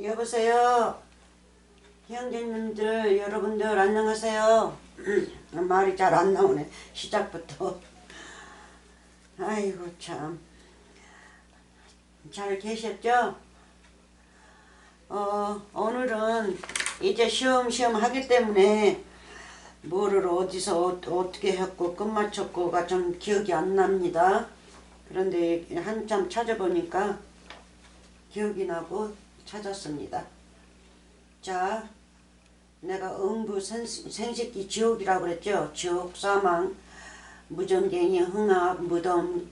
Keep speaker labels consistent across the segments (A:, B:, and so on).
A: 여보세요. 형제님들, 여러분들 안녕하세요. 말이 잘 안 나오네. 시작부터. 아이고 참. 잘 계셨죠? 오늘은 이제 시험시험 하기 때문에 뭐를 어디서 어떻게 했고 끝마쳤고가 좀 기억이 안 납니다. 그런데 한참 찾아보니까 기억이 나고 찾았습니다. 자, 내가 응부 생식기 지옥이라고 그랬죠. 지옥, 사망, 무전갱이, 흥합, 무덤,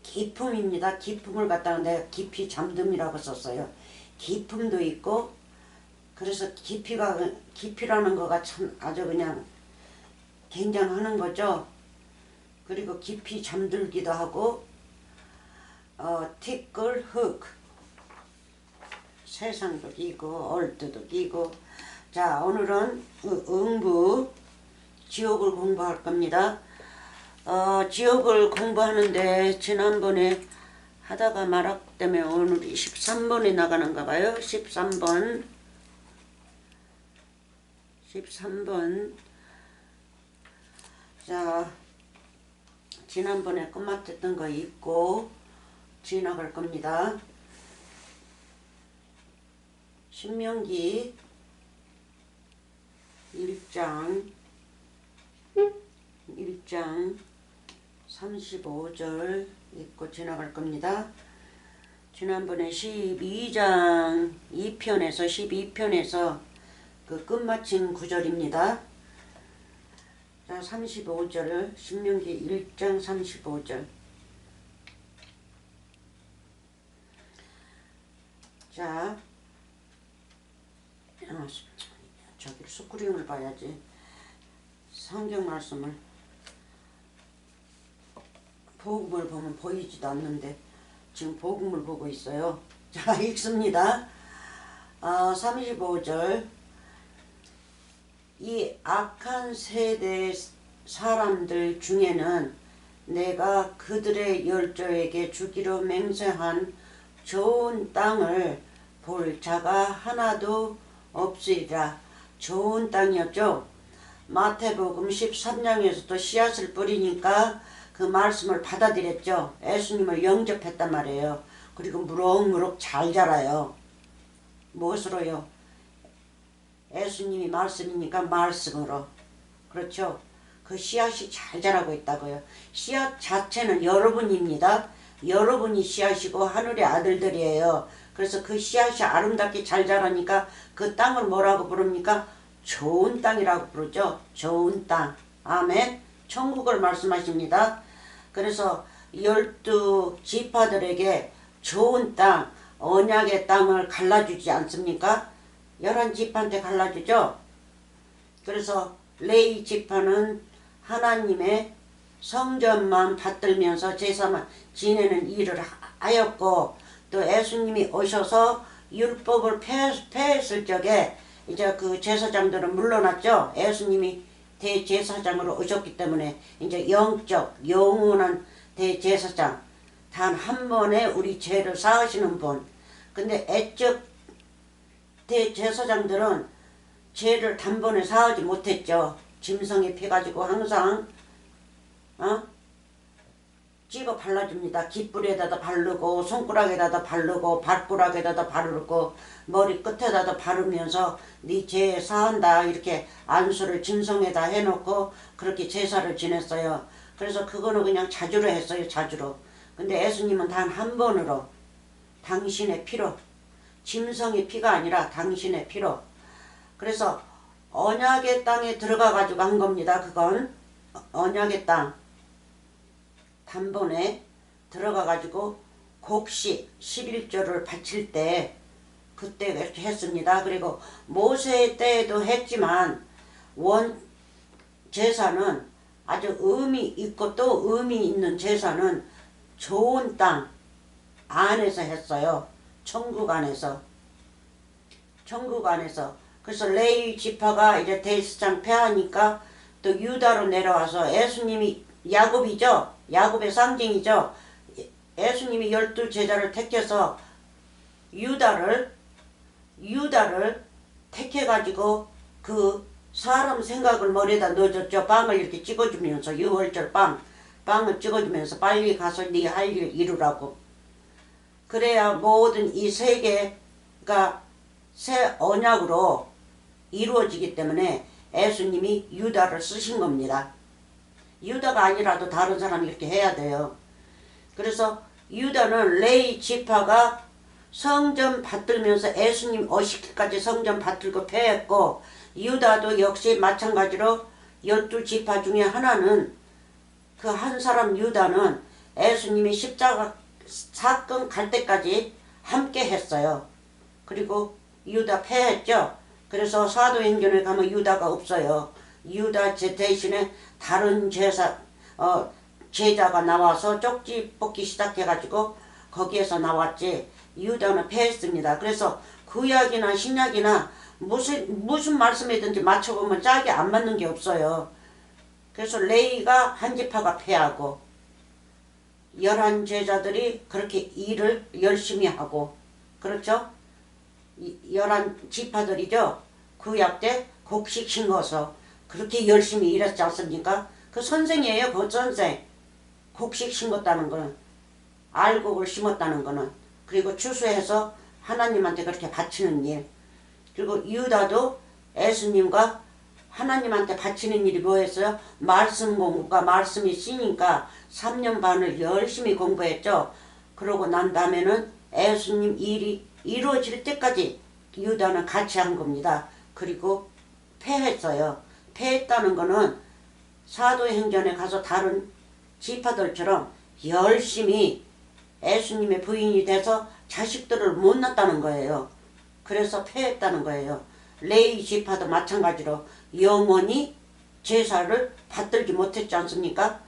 A: 기품입니다. 기품을 갖다가 내가 깊이 잠듦이라고 썼어요. 기품도 있고, 그래서 깊이라는 거가 참 아주 그냥 굉장하는 거죠. 그리고 깊이 잠들기도 하고, 티끌, 흙, 세상도 끼고 얼뜨도 끼고. 자, 오늘은 응부 지옥을 공부할 겁니다. 지옥을 공부하는데 지난번에 하다가 말았기 때문에 오늘이 13번이 나가는가 봐요. 13번 자, 지난번에 끝마쳤던 거 잊고 지나갈 겁니다. 신명기 1장 35절 읽고 지나갈 겁니다. 지난번에 12장 12편에서 그 끝마친 구절입니다. 자, 35절, 신명기 1장 35절. 자, 저기 스크린을 봐야지. 성경 말씀을 복음을 보면 보이지도 않는데 지금 복음을 보고 있어요. 자, 읽습니다. 35절. 이 악한 세대 사람들 중에는 내가 그들의 열조에게 주기로 맹세한 좋은 땅을 볼 자가 하나도 없으리라. 좋은 땅이었죠. 마태복음 13장에서도 씨앗을 뿌리니까 그 말씀을 받아들였죠. 예수님을 영접했단 말이에요. 그리고 무럭무럭 잘 자라요. 무엇으로요? 예수님이 말씀이니까 말씀으로. 그렇죠. 그 씨앗이 잘 자라고 있다고요. 씨앗 자체는 여러분입니다. 여러분이 씨앗이고 하늘의 아들들이에요. 그래서 그 씨앗이 아름답게 잘 자라니까 그 땅을 뭐라고 부릅니까? 좋은 땅이라고 부르죠. 좋은 땅. 아멘. 천국을 말씀하십니다. 그래서 12지파들에게 좋은 땅, 언약의 땅을 갈라주지 않습니까? 11지파한테 갈라주죠. 그래서 레위 지파는 하나님의 성전만 받들면서 제사만 지내는 일을 하였고, 또 예수님이 오셔서 율법을 폐했을 적에 이제 그 제사장들은 물러났죠. 예수님이 대제사장으로 오셨기 때문에 이제 영적 영원한 대제사장, 단 한 번에 우리 죄를 사하시는 분. 근데 애적 대제사장들은 죄를 단번에 사하지 못했죠. 짐승의 피 가지고 항상 찍어 발라줍니다. 깃불에다가 바르고 손가락에다가 바르고 발가락에다가 바르고 머리 끝에다가 바르면서 네 죄 사한다 이렇게 안수를 짐승에다 해놓고 그렇게 제사를 지냈어요. 그래서 그거는 그냥 자주로 했어요. 자주로. 근데 예수님은 단 한 번으로 당신의 피로, 짐승의 피가 아니라 당신의 피로. 그래서 언약의 땅에 들어가 가지고 한 겁니다. 그건 언약의 땅 단번에 들어가 가지고 곡식 11조를 바칠 때 그때 이렇게 했습니다. 그리고 모세의 때에도 했지만 원 제사는 아주 의미 있고 또 의미 있는 제사는 좋은 땅 안에서 했어요. 천국 안에서. 그래서 레위 지파가 이제 대제사장 폐하니까 또 유다로 내려와서 예수님이 야곱이죠. 야곱의 상징이죠. 예수님이 12 제자를 택해서 유다를 유다를 택해가지고 그 사람 생각을 머리에다 넣어줬죠. 빵을 이렇게 찍어주면서 유월절 빵을 찍어주면서 빨리 가서 네 할 일 이루라고. 그래야 모든 이 세계가 새 언약으로 이루어지기 때문에 예수님이 유다를 쓰신 겁니다. 유다가 아니라도 다른 사람이 이렇게 해야 돼요. 그래서 유다는 레위 지파가 성전 받들면서 예수님 오시기까지 성전 받들고 패했고, 유다도 역시 마찬가지로 12지파 중에 하나는 그 한 사람 유다는 예수님이 십자가 사건 갈 때까지 함께 했어요. 그리고 유다 패했죠. 그래서 사도행전에 가면 유다가 없어요. 유다 대신에 다른 제자가 나와서 쪽지 뽑기 시작해가지고 거기에서 나왔지, 유다는 패했습니다. 그래서 구약이나 신약이나 무슨 말씀이든지 맞춰보면 짝이 안 맞는 게 없어요. 그래서 레위가 한 지파가 패하고 11제자들이 그렇게 일을 열심히 하고, 그렇죠? 11지파들이죠. 구약 때 곡식 심어서 그렇게 열심히 일했지 않습니까? 그 선생이에요. 그 선생. 곡식 심었다는 거는, 알곡을 심었다는 거는, 그리고 추수해서 하나님한테 그렇게 바치는 일. 그리고 유다도 예수님과 하나님한테 바치는 일이 뭐였어요? 말씀 공부가, 말씀이 쓰니까 3년 반을 열심히 공부했죠. 그러고 난 다음에는 예수님 일이 이루어질 때까지 유다는 같이 한 겁니다. 그리고 패했어요. 패했다는 거는 사도행전에 가서 다른 지파들처럼 열심히 예수님의 부인이 돼서 자식들을 못 낳았다는 거예요. 그래서 패했다는 거예요. 레위 지파도 마찬가지로 영원히 제사를 받들지 못했지 않습니까?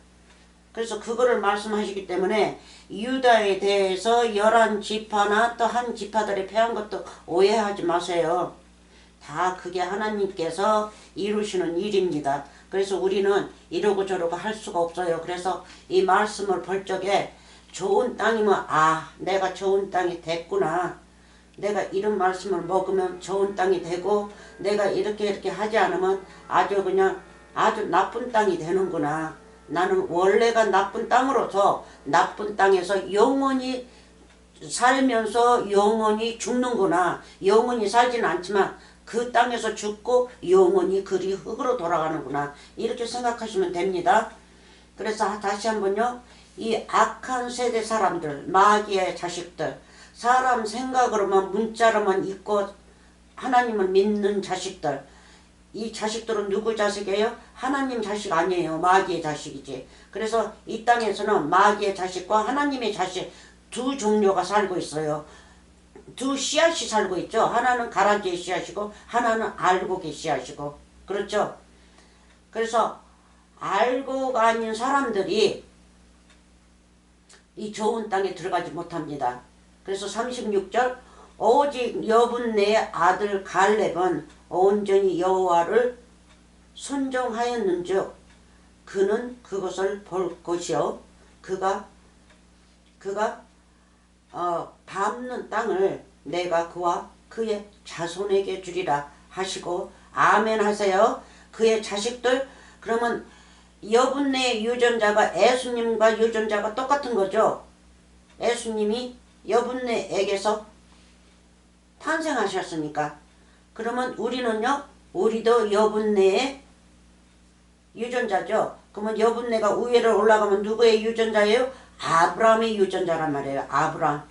A: 그래서 그거를 말씀하시기 때문에 유다에 대해서 11지파나 또 한 지파들이 패한 것도 오해하지 마세요. 다 그게 하나님께서 이루시는 일입니다. 그래서 우리는 이러고 저러고 할 수가 없어요. 그래서 이 말씀을 볼 적에 좋은 땅이면 내가 좋은 땅이 됐구나. 내가 이런 말씀을 먹으면 좋은 땅이 되고, 내가 이렇게 하지 않으면 아주 나쁜 땅이 되는구나. 나는 원래가 나쁜 땅으로서 나쁜 땅에서 영원히 살면서 영원히 죽는구나. 영원히 살지는 않지만 그 땅에서 죽고 영원히 그리 흙으로 돌아가는구나. 이렇게 생각하시면 됩니다. 그래서 다시 한번요. 이 악한 세대 사람들, 마귀의 자식들, 사람 생각으로만 문자로만 있고 하나님을 믿는 자식들, 이 자식들은 누구 자식이에요? 하나님 자식 아니에요. 마귀의 자식이지. 그래서 이 땅에서는 마귀의 자식과 하나님의 자식 두 종류가 살고 있어요. 두 씨앗이 살고 있죠. 하나는 가라지의 씨앗이고 하나는 알곡의 씨앗이고, 그렇죠? 그래서 알곡 아닌 사람들이 이 좋은 땅에 들어가지 못합니다. 그래서 36절, 오직 여분네의 아들 갈렙은 온전히 여호와를 순종하였는즉 그는 그것을 볼 것이요 그가 밟는 땅을 내가 그와 그의 자손에게 주리라 하시고, 아멘 하세요. 그의 자식들, 그러면 여분네의 유전자가 예수님과 유전자가 똑같은 거죠. 예수님이 여분네에게서 탄생하셨으니까. 그러면 우리는요, 우리도 여분네의 유전자죠. 그러면 여분네가 위로 올라가면 누구의 유전자예요? 아브라함의 유전자란 말이에요. 아브라함.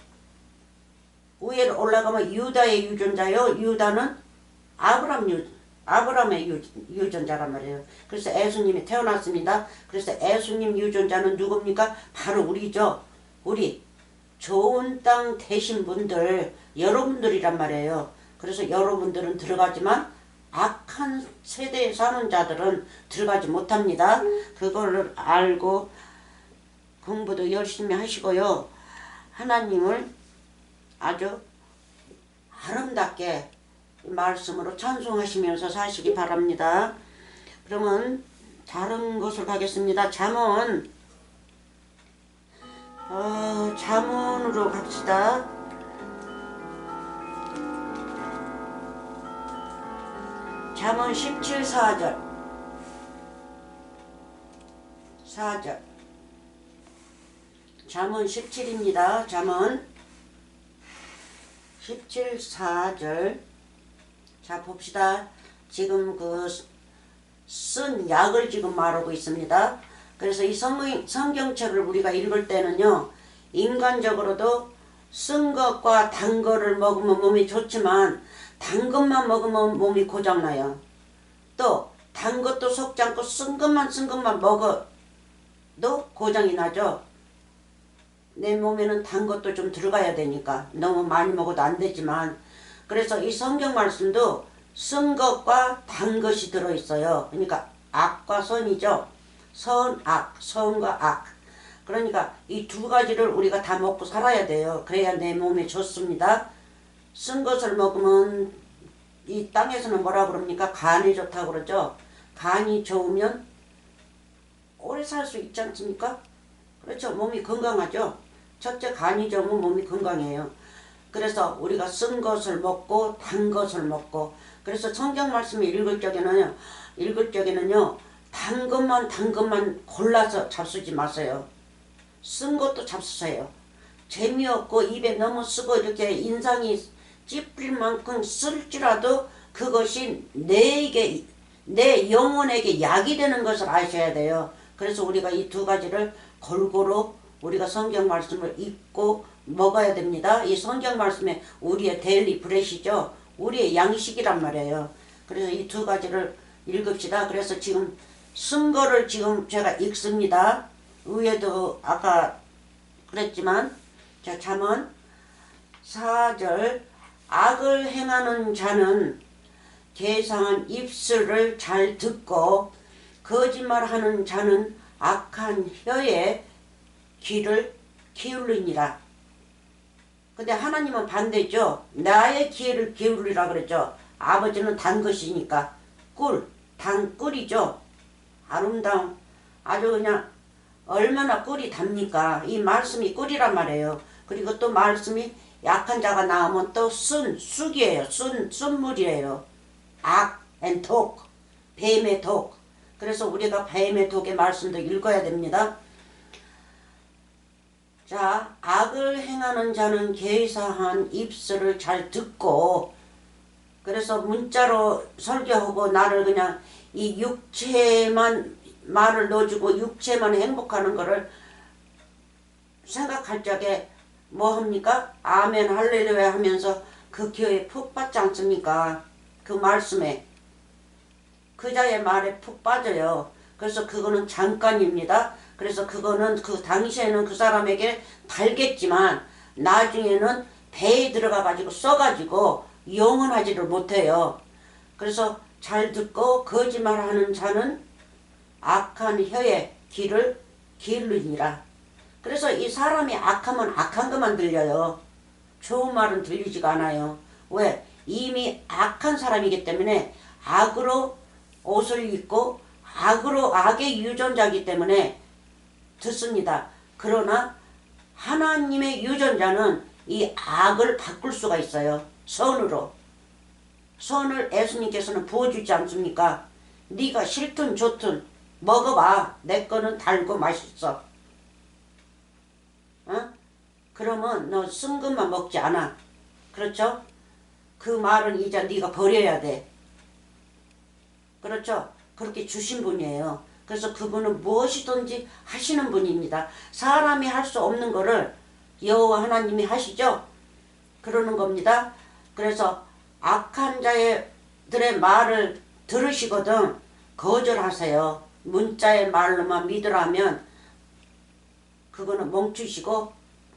A: 위로 올라가면 유다의 유전자요. 유다는 아브라함의 유전자란 말이에요. 그래서 예수님이 태어났습니다. 그래서 예수님 유전자는 누굽니까? 바로 우리죠. 우리 좋은 땅 되신 분들, 여러분들이란 말이에요. 그래서 여러분들은 들어가지만 악한 세대에 사는 자들은 들어가지 못합니다. 그걸 알고 공부도 열심히 하시고요. 하나님을 아주 아름답게 말씀으로 찬송하시면서 사시기 바랍니다. 그러면 다른 곳을 가겠습니다. 잠언으로 갑시다. 잠언 17, 4절. 4절. 잠언 17입니다. 잠언 17, 4절. 자, 봅시다. 지금 쓴 약을 지금 말하고 있습니다. 그래서 이 성경책을 우리가 읽을 때는요, 인간적으로도 쓴 것과 단 거를 먹으면 몸이 좋지만 단 것만 먹으면 몸이 고장나요. 또 단 것도 속지 않고 쓴 것만 먹어도 고장이 나죠. 내 몸에는 단 것도 좀 들어가야 되니까 너무 많이 먹어도 안 되지만, 그래서 이 성경 말씀도 쓴 것과 단 것이 들어있어요. 그러니까 악과 선이죠. 선악, 선과 악. 그러니까 이 두 가지를 우리가 다 먹고 살아야 돼요. 그래야 내 몸에 좋습니다. 쓴 것을 먹으면 이 땅에서는 뭐라 그럽니까? 간이 좋다고 그러죠. 간이 좋으면 오래 살 수 있지 않습니까? 그렇죠. 몸이 건강하죠. 첫째, 간이 좋으면 몸이 건강해요. 그래서 우리가 쓴 것을 먹고 단 것을 먹고, 그래서 성경 말씀을 읽을 적에는요 단 것만 골라서 잡수지 마세요. 쓴 것도 잡수세요. 재미없고 입에 너무 쓰고 이렇게 인상이 찝릴 만큼 쓸지라도 그것이 내 영혼에게 약이 되는 것을 아셔야 돼요. 그래서 우리가 이 두 가지를 골고루 우리가 성경 말씀을 읽고 먹어야 됩니다. 이 성경 말씀에 우리의 데일리 브레시죠. 우리의 양식이란 말이에요. 그래서 이 두 가지를 읽읍시다. 그래서 지금 쓴 거를 지금 제가 읽습니다. 위에도 아까 그랬지만, 자, 잠언 4절. 악을 행하는 자는 계상한 입술을 잘 듣고 거짓말하는 자는 악한 혀에 귀를 기울이니라. 근데 하나님은 반대죠. 나의 귀를 기울이라 그랬죠. 아버지는 단 것이니까 단 꿀이죠. 아름다운, 아주 그냥 얼마나 꿀이 답니까? 이 말씀이 꿀이란 말이에요. 그리고 또 말씀이 약한 자가 나오면 또 쑥이에요. 순물이에요. 악 and 독, 뱀의 독. 그래서 우리가 뱀의 독의 말씀도 읽어야 됩니다. 자, 악을 행하는 자는 계사한 입술을 잘 듣고, 그래서 문자로 설교하고 나를 그냥 이 육체만 말을 넣어주고 육체만 행복하는 거를 생각할 적에 뭐 합니까? 아멘 할렐루야 하면서 그 교회에 푹 빠지 않습니까? 그 말씀에, 그 자의 말에 푹 빠져요. 그래서 그거는 잠깐입니다. 그래서 그거는 그 당시에는 그 사람에게 달겠지만 나중에는 배에 들어가 가지고 써가지고 영원하지를 못해요. 그래서 잘 듣고 거짓말하는 자는 악한 혀에 귀를 기울이니라. 그래서 이 사람이 악하면 악한 것만 들려요. 좋은 말은 들리지가 않아요. 왜? 이미 악한 사람이기 때문에 악으로 옷을 입고 악의 유전자이기 때문에 듣습니다. 그러나 하나님의 유전자는 이 악을 바꿀 수가 있어요. 선으로. 선을 예수님께서는 부어주지 않습니까? 네가 싫든 좋든 먹어봐. 내 거는 달고 맛있어. 어? 그러면 너 쓴 것만 먹지 않아. 그렇죠? 그 말은 이제 네가 버려야 돼. 그렇죠? 그렇게 주신 분이에요. 그래서 그분은 무엇이든지 하시는 분입니다. 사람이 할 수 없는 거를 여호와 하나님이 하시죠? 그러는 겁니다. 그래서 악한 자들의 말을 들으시거든 거절하세요. 문자의 말로만 믿으라면 그거는 멈추시고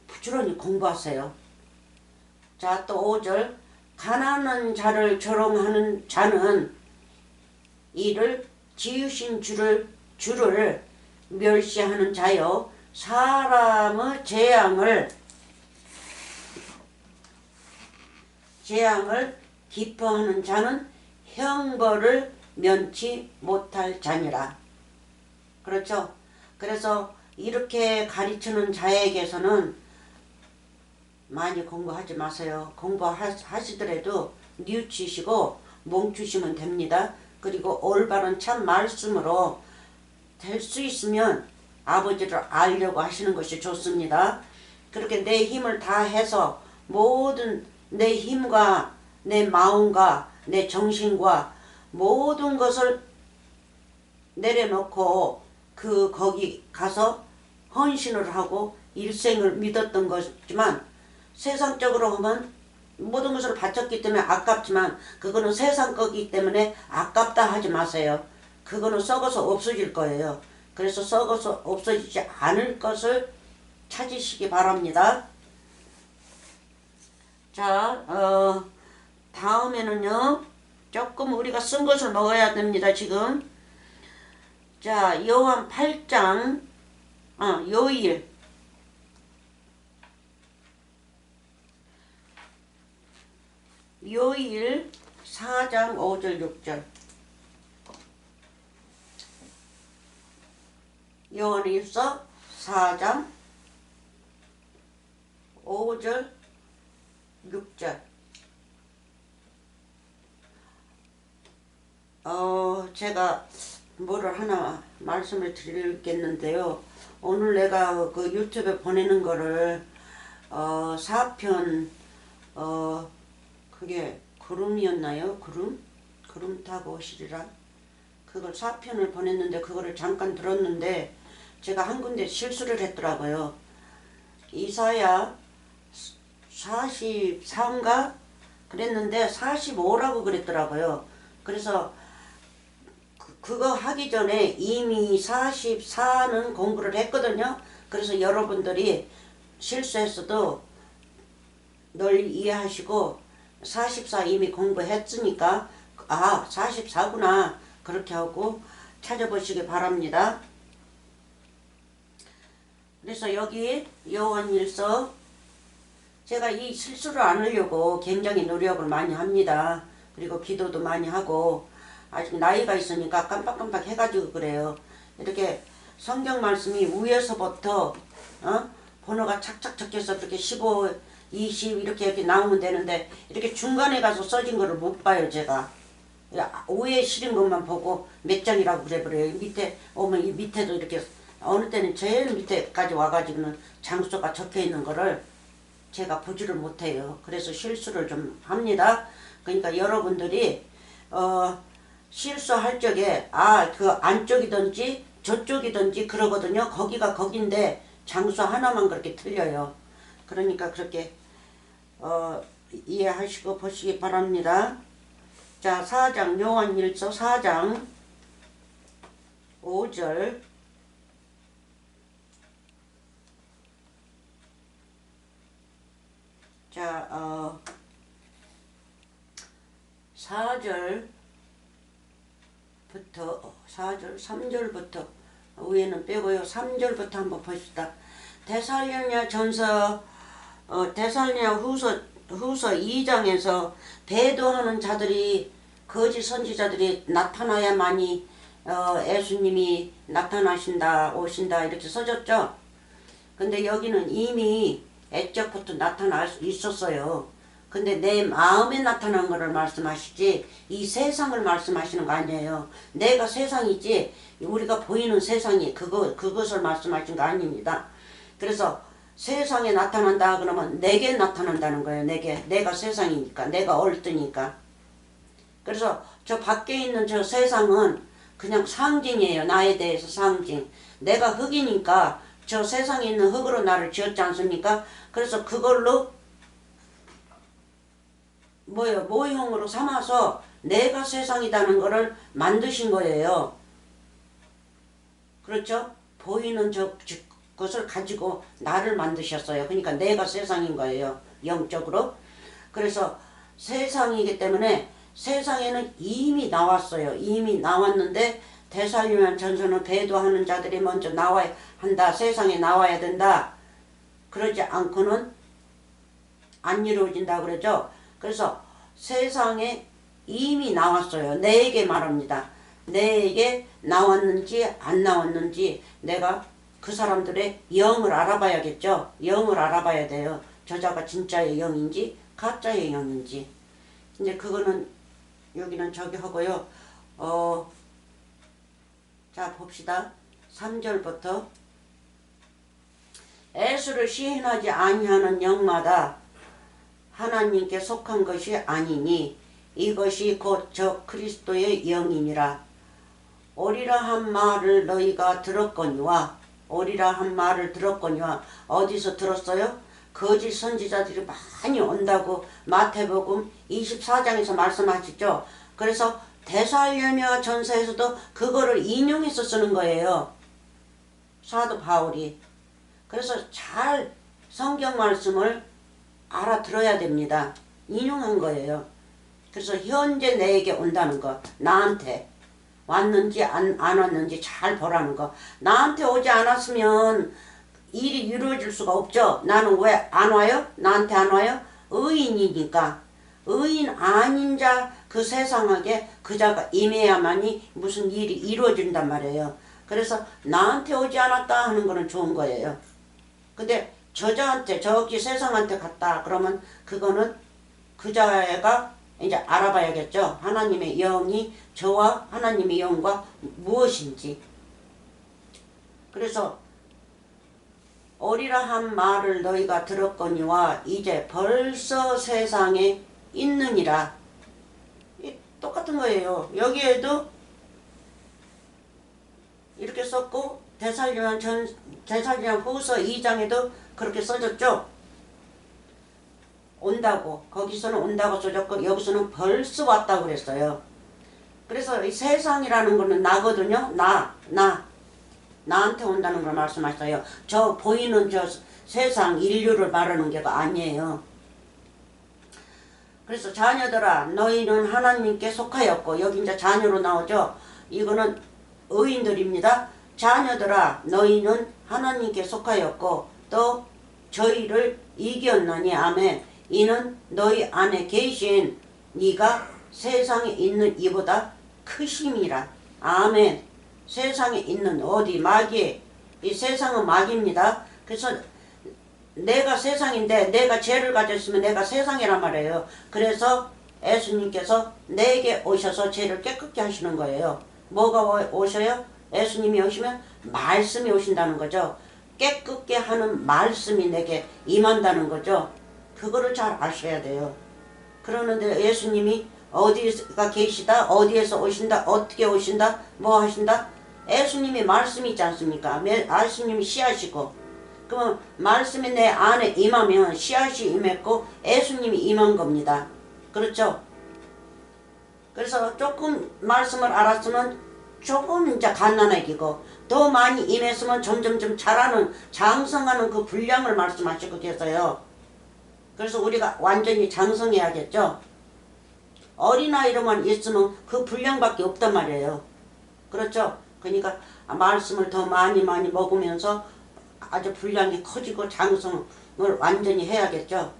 A: 부지런히 공부하세요. 자, 또 5절. 가난한 자를 조롱하는 자는 이를 지으신 주를 멸시하는 자요. 사람의 재앙을 기뻐하는 자는 형벌을 면치 못할 자니라. 그렇죠? 그래서 이렇게 가르치는 자에게서는 많이 공부하지 마세요. 공부하시더라도 뉘우치시고 멈추시면 됩니다. 그리고 올바른 참 말씀으로 될 수 있으면 아버지를 알려고 하시는 것이 좋습니다. 그렇게 내 힘을 다해서 모든 내 힘과 내 마음과 내 정신과 모든 것을 내려놓고 거기 가서 헌신을 하고 일생을 믿었던 것이지만 세상적으로 하면 모든 것을 바쳤기 때문에 아깝지만 그거는 세상 거기 때문에 아깝다 하지 마세요. 그거는 썩어서 없어질 거예요. 그래서 썩어서 없어지지 않을 것을 찾으시기 바랍니다. 자, 다음에는요. 조금 우리가 쓴 것을 먹어야 됩니다. 지금. 자, 요한 8장 요일 요일 4장 5절 6절 요한일서 4장 5절 6절 제가 뭐를 하나 말씀을 드리겠는데요. 오늘 내가 그 유튜브에 보내는 거를 4편 그게 구름이었나요? 구름 타고 오시리라. 그걸 4편을 보냈는데 그거를 잠깐 들었는데 제가 한 군데 실수를 했더라고요. 이사야 43가 그랬는데 45라고 그랬더라고요. 그래서 그거 하기 전에 이미 44는 공부를 했거든요. 그래서 여러분들이 실수했어도 널리 이해하시고 44 이미 공부했으니까 44구나 그렇게 하고 찾아보시기 바랍니다. 그래서 여기 요한일서 제가 이 실수를 안 하려고 굉장히 노력을 많이 합니다. 그리고 기도도 많이 하고 아직 나이가 있으니까 깜빡깜빡 해가지고 그래요. 이렇게 성경 말씀이 위에서부터 번호가 착착 적혀서 그렇게 15, 20 이렇게 나오면 되는데 이렇게 중간에 가서 써진 거를 못 봐요. 제가 위에 실은 것만 보고 몇 장이라고 그래버려요. 밑에 오면 이 밑에도 이렇게 어느 때는 제일 밑에까지 와가지고는 장소가 적혀 있는 거를 제가 보지를 못해요. 그래서 실수를 좀 합니다. 그러니까 여러분들이 실수할 적에 그 안쪽이든지 저쪽이든지 그러거든요. 거기가 거긴데 장소 하나만 그렇게 틀려요. 그러니까 그렇게 이해하시고 보시기 바랍니다. 자, 4장 요한일서 4장 5절 자, 4절부터 4절 3절부터 위에는 빼고요. 3절부터 한번 봅시다. 데살로니가 전서 데살로니가 후서 2장에서 배도하는 자들이 거짓 선지자들이 나타나야만이 예수님이 나타나신다 오신다 이렇게 써졌죠. 근데 여기는 이미 애적부터 나타날 수 있었어요. 근데 내 마음에 나타난 것을 말씀하시지 이 세상을 말씀하시는 거 아니에요. 내가 세상이지 우리가 보이는 세상이 그것을 말씀하신 거 아닙니다. 그래서 세상에 나타난다 그러면 내게 나타난다는 거예요. 내가 세상이니까 내가 얼뜨니까. 그래서 저 밖에 있는 저 세상은 그냥 상징이에요. 나에 대해서 상징. 내가 흙이니까 저 세상에 있는 흙으로 나를 지었지 않습니까? 그래서 그걸로 모형으로 삼아서 내가 세상이라는 거를 만드신 거예요. 그렇죠? 보이는 것을 가지고 나를 만드셨어요. 그러니까 내가 세상인 거예요. 영적으로. 그래서 세상이기 때문에 세상에는 이미 나왔어요. 이미 나왔는데 데살로니가 전서는 배도하는 자들이 먼저 나와야 한다. 세상에 나와야 된다. 그러지 않고는 안 이루어진다 그러죠. 그래서 세상에 이미 나왔어요. 내게 말합니다. 내게 나왔는지 안 나왔는지 내가 그 사람들의 영을 알아봐야겠죠. 영을 알아봐야 돼요. 저자가 진짜의 영인지 가짜의 영인지. 근데 그거는 여기는 저기 하고요. 자 봅시다. 3절부터 예수를 시인하지 아니하는 영마다 하나님께 속한 것이 아니니 이것이 곧 저 그리스도의 영이니라. 오리라 한 말을 너희가 들었거니와 오리라 한 말을 들었거니와 어디서 들었어요? 거짓 선지자들이 많이 온다고 마태복음 24장에서 말씀하시죠. 그래서 데살로니가 전서에서도 그거를 인용해서 쓰는 거예요. 사도 바울이. 그래서 잘 성경 말씀을 알아들어야 됩니다. 인용한 거예요. 그래서 현재 내게 온다는 거, 나한테 왔는지 안 왔는지 잘 보라는 거. 나한테 오지 않았으면 일이 이루어질 수가 없죠. 나는 왜 안 와요? 나한테 안 와요? 의인이니까. 의인 아닌 자 그 세상에게 그 자가 임해야만이 무슨 일이 이루어진단 말이에요. 그래서 나한테 오지 않았다 하는 거는 좋은 거예요. 근데 저자한테 저기 세상한테 갔다 그러면 그거는 그 자가 이제 알아봐야겠죠. 하나님의 영이 저와 하나님의 영과 무엇인지. 그래서 오리라 한 말을 너희가 들었거니와 이제 벌써 세상에 있느니라. 똑같은 거예요. 여기에도 이렇게 썼고 데살로니가 후서 2장에도 그렇게 써졌죠. 온다고. 거기서는 온다고 써졌고 여기서는 벌써 왔다고 그랬어요. 그래서 이 세상이라는 거는 나거든요. 나한테 온다는 걸 말씀하셨어요. 저 보이는 저 세상 인류를 말하는 게 아니에요. 그래서 자녀들아 너희는 하나님께 속하였고 여기 이제 자녀로 나오죠. 이거는 의인들입니다. 자녀들아 너희는 하나님께 속하였고 또 저희를 이겼나니 아멘. 이는 너희 안에 계신 네가 세상에 있는 이보다 크심이라. 아멘. 세상에 있는 어디 마귀. 이 세상은 마귀입니다. 그래서 내가 세상인데 내가 죄를 가졌으면 내가 세상이란 말이에요. 그래서 예수님께서 내게 오셔서 죄를 깨끗게 하시는 거예요. 뭐가 오셔요? 예수님이 오시면 말씀이 오신다는 거죠. 깨끗게 하는 말씀이 내게 임한다는 거죠. 그거를 잘 아셔야 돼요. 그러는데 예수님이 어디가 계시다, 어디에서 오신다, 어떻게 오신다, 뭐 하신다? 예수님이 말씀이 있지 않습니까? 예수님이 씨앗이고 그러면 말씀이 내 안에 임하면 씨앗이 임했고 예수님이 임한 겁니다. 그렇죠? 그래서 조금 말씀을 알았으면 조금 이제 갓난아기고 더 많이 임했으면 점점점 자라는 장성하는 그 분량을 말씀하시고 계세요. 그래서 우리가 완전히 장성해야겠죠. 어린아이로만 있으면 그 분량밖에 없단 말이에요. 그렇죠? 그러니까 말씀을 더 많이 먹으면서 아주 분량이 커지고 장성을 완전히 해야겠죠.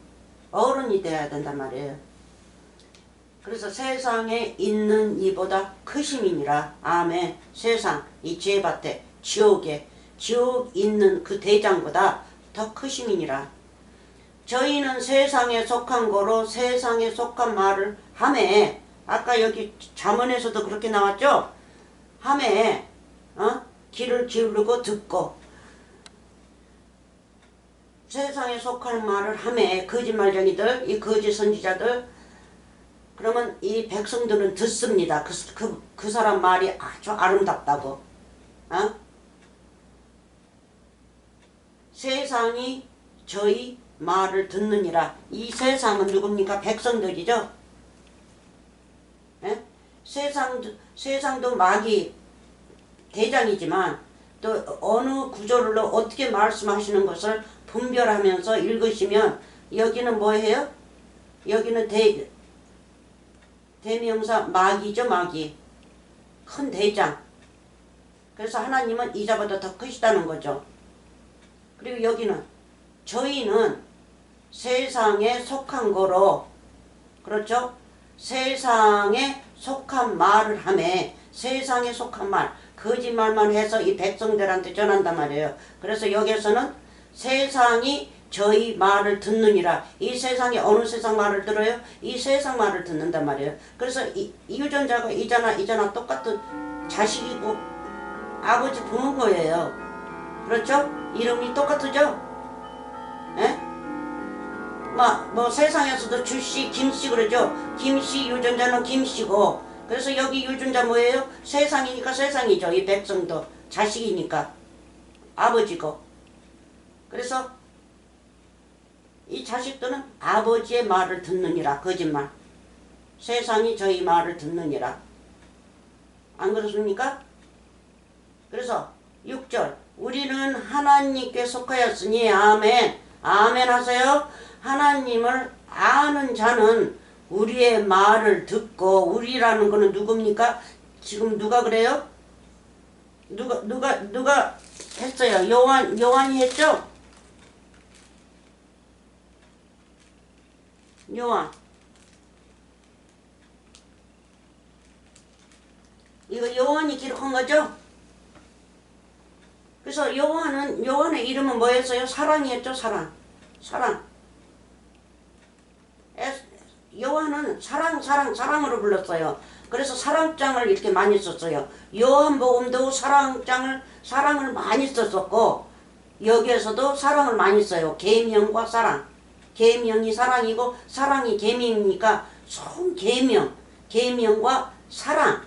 A: 어른이 돼야 된단 말이에요. 그래서 세상에 있는 이보다 크심이니라. 아멘. 세상 이 죄밭에 지옥에 지옥 있는 그 대장보다 더 크심이니라. 저희는 세상에 속한 거로 세상에 속한 말을 하매. 아까 여기 잠언에서도 그렇게 나왔죠. 하매 귀를 기울이고 듣고 세상에 속할 말을 하매. 거짓말쟁이들 이 거짓 선지자들 그러면 이 백성들은 듣습니다. 그 사람 말이 아주 아름답다고. 세상이 저희 말을 듣느니라. 이 세상은 누굽니까? 백성들이죠. 에? 세상도 마귀 대장이지만 또 어느 구조로 어떻게 말씀하시는 것을 분별하면서 읽으시면 여기는 뭐예요? 여기는 대명사 마귀죠. 마귀. 큰 대장. 그래서 하나님은 이자보다 더 크시다는 거죠. 그리고 여기는 저희는 세상에 속한 거로 그렇죠? 세상에 속한 말을 하매. 세상에 속한 말 거짓말만 해서 이 백성들한테 전한단 말이에요. 그래서 여기에서는 세상이 저희 말을 듣느니라. 이 세상에 어느 세상 말을 들어요? 이 세상 말을 듣는단 말이에요. 그래서 이 유전자가 이자나 똑같은 자식이고 아버지 부모인 거예요. 그렇죠? 이름이 똑같으죠? 예? 뭐 세상에서도 주씨, 김씨 그러죠? 김씨 유전자는 김씨고, 그래서 여기 유전자 뭐예요? 세상이니까 세상이죠. 이 백성도 자식이니까 아버지고. 그래서 이 자식들은 아버지의 말을 듣느니라. 거짓말. 세상이 저희 말을 듣느니라. 안 그렇습니까? 그래서 6절 우리는 하나님께 속하였으니 아멘. 아멘 하세요. 하나님을 아는 자는 우리의 말을 듣고, 우리라는 거는 누굽니까? 지금 누가 그래요? 누가 했어요? 요한이 했죠? 요한. 이거 요한이 기록한 거죠? 그래서 요한의 이름은 뭐였어요? 사랑이었죠? 사랑. 요한은 사랑으로 불렀어요. 그래서 사랑장을 이렇게 많이 썼어요. 요한복음도 사랑을 많이 썼었고, 여기에서도 사랑을 많이 써요. 계명과 사랑. 계명이 사랑이고 사랑이 계명이니까 계명과 사랑.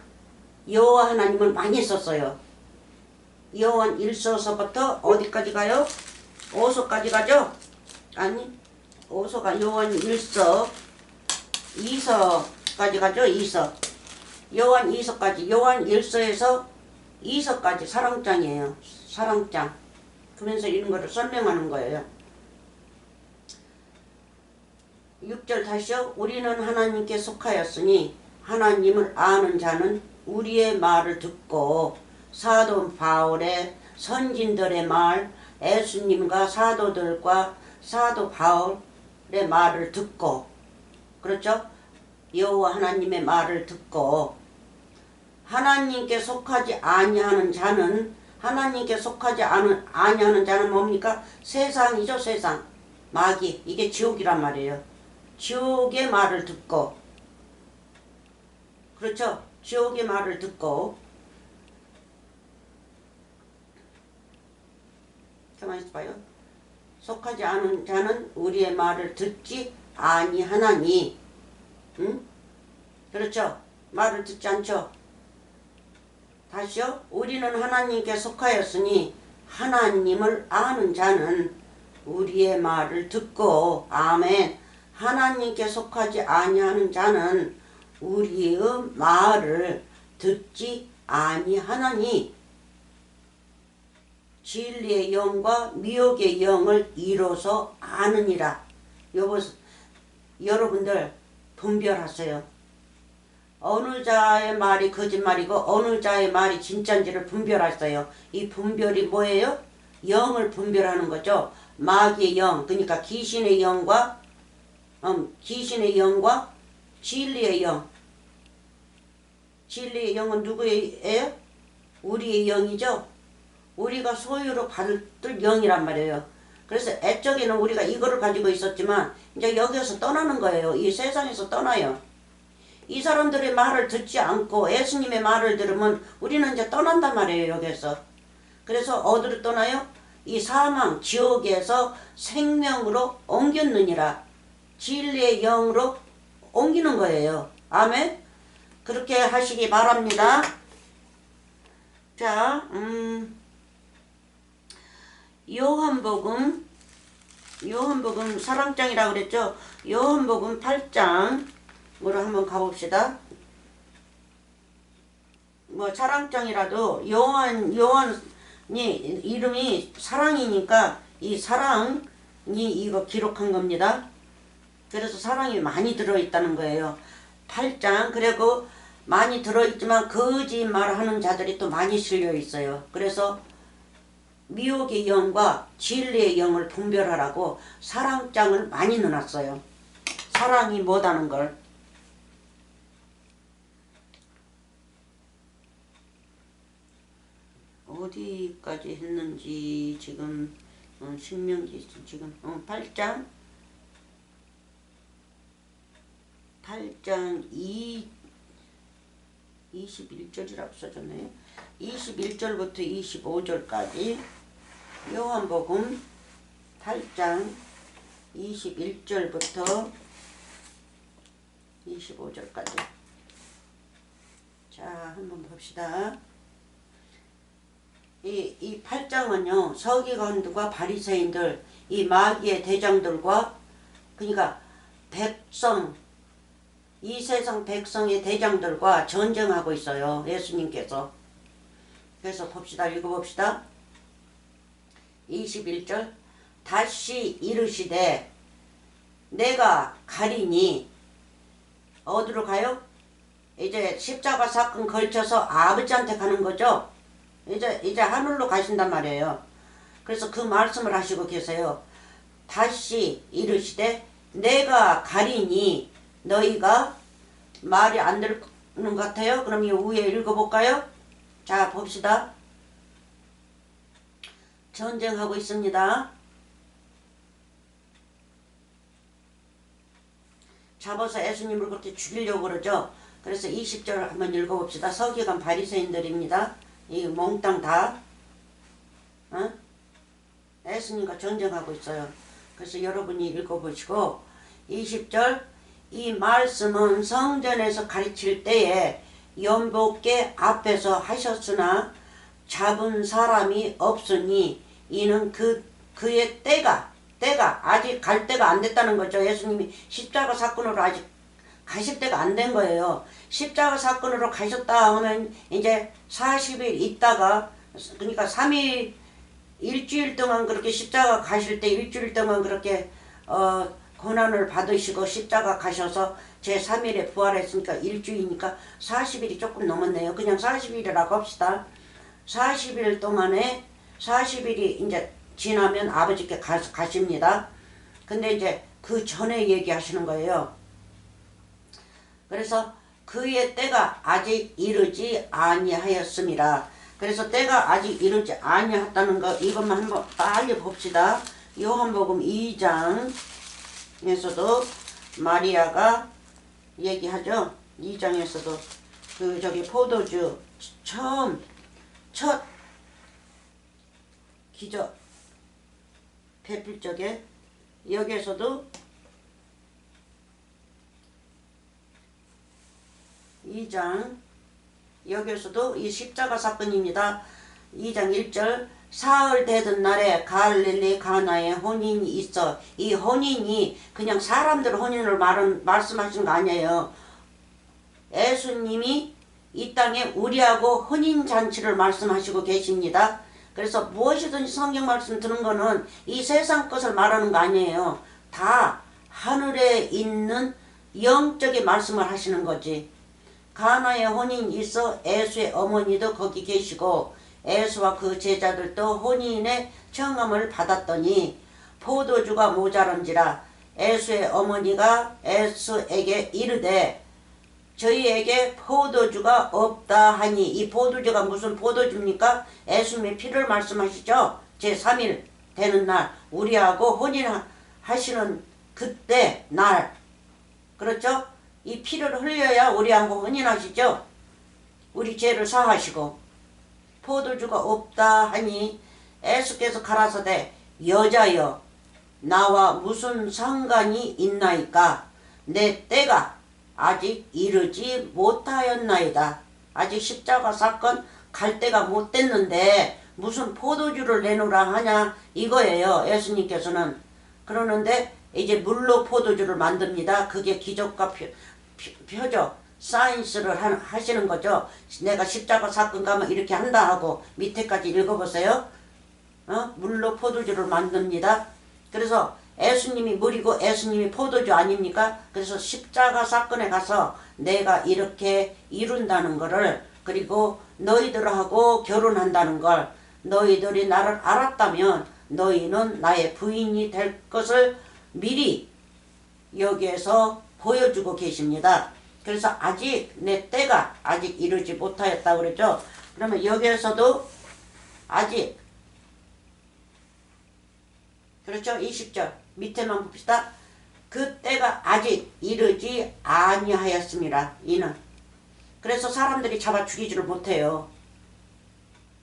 A: 여호와 하나님을 많이 썼어요. 요한 1서서부터 어디까지 가요? 5서까지 가죠? 아니, 5서가 요한 1서, 2서까지 가죠? 2서. 요한 2서까지. 요한 1서에서 2서까지 사랑장이에요. 사랑장. 그러면서 이런 거를 설명하는 거예요. 6절 다시요. 우리는 하나님께 속하였으니 하나님을 아는 자는 우리의 말을 듣고, 사도 바울의 선진들의 말, 예수님과 사도들과 사도 바울의 말을 듣고, 그렇죠? 여호와 하나님의 말을 듣고, 하나님께 속하지 아니하는 자는, 하나님께 속하지 아니하는 자는 뭡니까? 세상이죠. 세상. 마귀. 이게 지옥이란 말이에요. 지옥의 말을 듣고, 그렇죠? 지옥의 말을 듣고. 가만히 있어봐요. 속하지 않은 자는 우리의 말을 듣지 아니하나니. 응? 그렇죠? 말을 듣지 않죠? 다시요. 우리는 하나님께 속하였으니 하나님을 아는 자는 우리의 말을 듣고. 아멘. 하나님께 속하지 아니하는 자는 우리의 말을 듣지 아니하나니 진리의 영과 미혹의 영을 이로써 아느니라. 여러분들 분별하세요. 어느 자의 말이 거짓말이고 어느 자의 말이 진짜인지를 분별하세요. 이 분별이 뭐예요? 영을 분별하는 거죠. 마귀의 영, 그러니까 귀신의 영과 진리의 영. 진리의 영은 누구예요? 우리의 영이죠. 우리가 소유로 받을 영이란 말이에요. 그래서 애적에는 우리가 이거를 가지고 있었지만 이제 여기서 떠나는 거예요. 이 세상에서 떠나요. 이 사람들의 말을 듣지 않고 예수님의 말을 들으면 우리는 이제 떠난단 말이에요. 여기서. 그래서 어디로 떠나요? 이 사망, 지옥에서 생명으로 옮겼느니라. 진리의 영으로 옮기는 거예요. 아멘. 그렇게 하시기 바랍니다. 자, 요한복음 사랑장이라고 그랬죠. 요한복음 8장으로 한번 가봅시다. 뭐 사랑장이라도 요한이 이름이 사랑이니까 이 사랑이 이거 기록한 겁니다. 그래서 사랑이 많이 들어있다는 거예요. 8장. 그리고 많이 들어있지만 거짓말하는 자들이 또 많이 실려 있어요. 그래서 미혹의 영과 진리의 영을 분별하라고 사랑장을 많이 넣어놨어요. 사랑이 뭐다는 걸. 어디까지 했는지 지금 신명기 지금 8장 21절이라고 써졌네요. 21절부터 25절까지 요한복음 8장 21절부터 25절까지. 자, 한번 봅시다. 이 8장은요, 서기관들과 바리새인들, 이 마귀의 대장들과, 그러니까 백성, 이 세상 백성의 대장들과 전쟁하고 있어요. 예수님께서. 그래서 봅시다. 읽어봅시다. 21절. 다시 이르시되 내가 가리니, 어디로 가요? 이제 십자가 사건 걸쳐서 아버지한테 가는 거죠. 이제 하늘로 가신단 말이에요. 그래서 그 말씀을 하시고 계세요. 다시 이르시되 내가 가리니, 너희가 말이 안 듣는 것 같아요. 그럼 이 위에 읽어볼까요? 자, 봅시다. 전쟁하고 있습니다. 잡아서 예수님을 그렇게 죽이려고 그러죠. 그래서 20절 한번 읽어봅시다. 서기관 바리새인들입니다. 이 몽땅 다 예수님과 전쟁하고 있어요. 그래서 여러분이 읽어보시고 20절. 이 말씀은 성전에서 가르칠 때에 연복계 앞에서 하셨으나 잡은 사람이 없으니 이는 그의 때가 아직 갈 때가 안 됐다는 거죠. 예수님이 십자가 사건으로 아직 가실 때가 안 된 거예요. 십자가 사건으로 가셨다 하면 이제 40일 있다가, 그러니까 3일, 일주일 동안 그렇게 십자가 가실 때 일주일 동안 그렇게 고난을 받으시고 십자가 가셔서 제3일에 부활했으니까 일주일이니까 40일이 조금 넘었네요. 그냥 40일이라고 합시다. 40일 동안에 40일이 이제 지나면 아버지께 가십니다. 근데 이제 그 전에 얘기하시는 거예요. 그래서 그의 때가 아직 이르지 아니하였습니다. 그래서 때가 아직 이르지 아니하였다는 거, 이것만 한번 빨리 봅시다. 요한복음 2장에서도 마리아가 얘기하죠. 2장에서도 저기 포도주 첫 기적 베풀 적에, 여기에서도 2장, 여기에서도 이 십자가 사건입니다. 2장 1절. 사흘 되던 날에 갈릴리 가나에 혼인이 있어. 이 혼인이 그냥 사람들 혼인을 말씀하시는 거 아니에요. 예수님이 이 땅에 우리하고 혼인잔치를 말씀하시고 계십니다. 그래서 무엇이든지 성경 말씀 드는 거는 이 세상 것을 말하는 거 아니에요. 다 하늘에 있는 영적인 말씀을 하시는 거지. 가나에 혼인이 있어 예수의 어머니도 거기 계시고 예수와 그 제자들도 혼인의 청함을 받았더니 포도주가 모자란지라 예수의 어머니가 예수에게 이르되 저희에게 포도주가 없다 하니, 이 포도주가 무슨 포도주입니까? 예수님의 피를 말씀하시죠. 제3일 되는 날 우리하고 혼인하시는 그때 날, 그렇죠? 이 피를 흘려야 우리하고 혼인하시죠. 우리 죄를 사하시고. 포도주가 없다 하니 예수께서 가라사대 여자여 나와 무슨 상관이 있나이까? 내 때가 아직 이르지 못하였나이다. 아직 십자가 사건 갈 때가 못 됐는데 무슨 포도주를 내놓으라 하냐 이거예요. 예수님께서는. 그러는데 이제 물로 포도주를 만듭니다. 그게 기적과 표적, 사인스를 하시는 거죠. 내가 십자가 사건 가면 이렇게 한다 하고 밑에까지 읽어보세요. 물로 포도주를 만듭니다. 그래서 예수님이 물이고 예수님이 포도주 아닙니까? 그래서 십자가 사건에 가서 내가 이렇게 이룬다는 거를, 그리고 너희들하고 결혼한다는 걸, 너희들이 나를 알았다면 너희는 나의 부인이 될 것을 미리 여기에서 보여주고 계십니다. 그래서 아직 내 때가 아직 이르지 못하였다고 그러죠. 그러면 여기에서도 아직 그렇죠? 20절 밑에만 봅시다. 그때가 아직 이르지 아니하였습니다. 이는. 그래서 사람들이 잡아 죽이지를 못해요.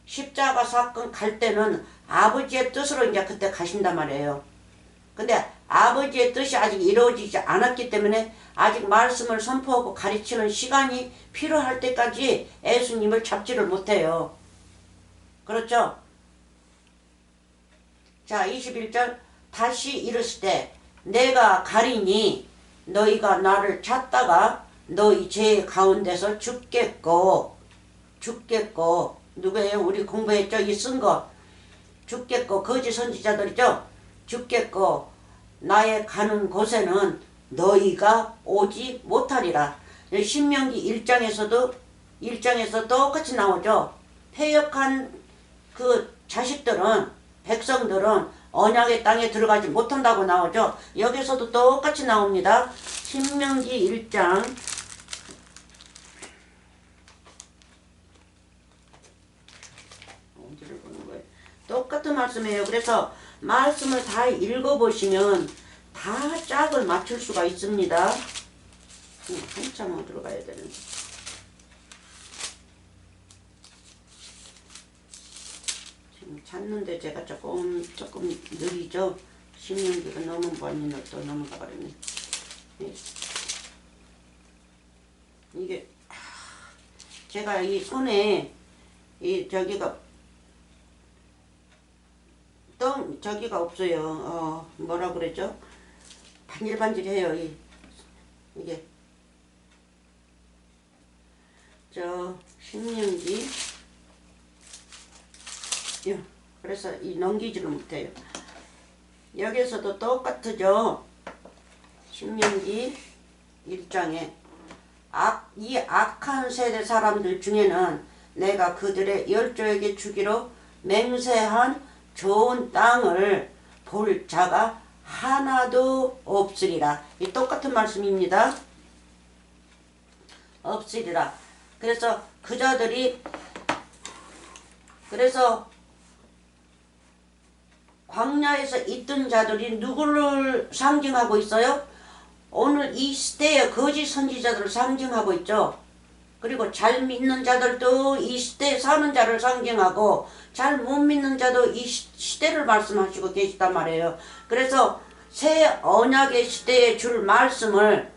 A: 십자가 사건 갈 때는 아버지의 뜻으로 이제 그때 가신단 말이에요. 근데 아버지의 뜻이 아직 이루어지지 않았기 때문에 아직 말씀을 선포하고 가르치는 시간이 필요할 때까지 예수님을 잡지를 못해요. 그렇죠? 자, 21절 다시 이르시되 내가 가리니 너희가 나를 찾다가 너희 죄 가운데서 죽겠고 누구예요? 우리 공부했죠? 이 쓴 거. 죽겠고 거짓 선지자들이죠? 죽겠고 나의 가는 곳에는 너희가 오지 못하리라. 신명기 1장에서 똑같이 나오죠. 패역한 그 자식들은 백성들은 언약의 땅에 들어가지 못한다고 나오죠. 여기서도 똑같이 나옵니다. 신명기 1장 어디를 보는 거예요? 똑같은 말씀이에요. 그래서 말씀을 다 읽어보시면 다 짝을 맞출 수가 있습니다. 한참 어디로 가야 되는데. 지금 찾는데 제가 조금 느리죠. 신명기가 너무 많이 또 넘어가 버렸네. 이게 제가 이 손에 이 저기가 없어요. 뭐라 그랬죠? 반질반질해요. 이게 신명기 그래서 넘기지를 못해요. 여기서도 똑같죠. 신명기 1장에 이 악한 세대 사람들 중에는 내가 그들의 열조에게 주기로 맹세한 좋은 땅을 볼 자가 하나도 없으리라. 이 똑같은 말씀입니다. 없으리라. 그래서 광야에서 있던 자들이 누구를 상징하고 있어요? 오늘 이 시대의 거짓 선지자들을 상징하고 있죠. 그리고 잘 믿는 자들도 이 시대에 사는 자를 상징하고 잘 못 믿는 자도 이 시대를 말씀하시고 계시단 말이에요. 그래서 새 언약의 시대에 줄 말씀을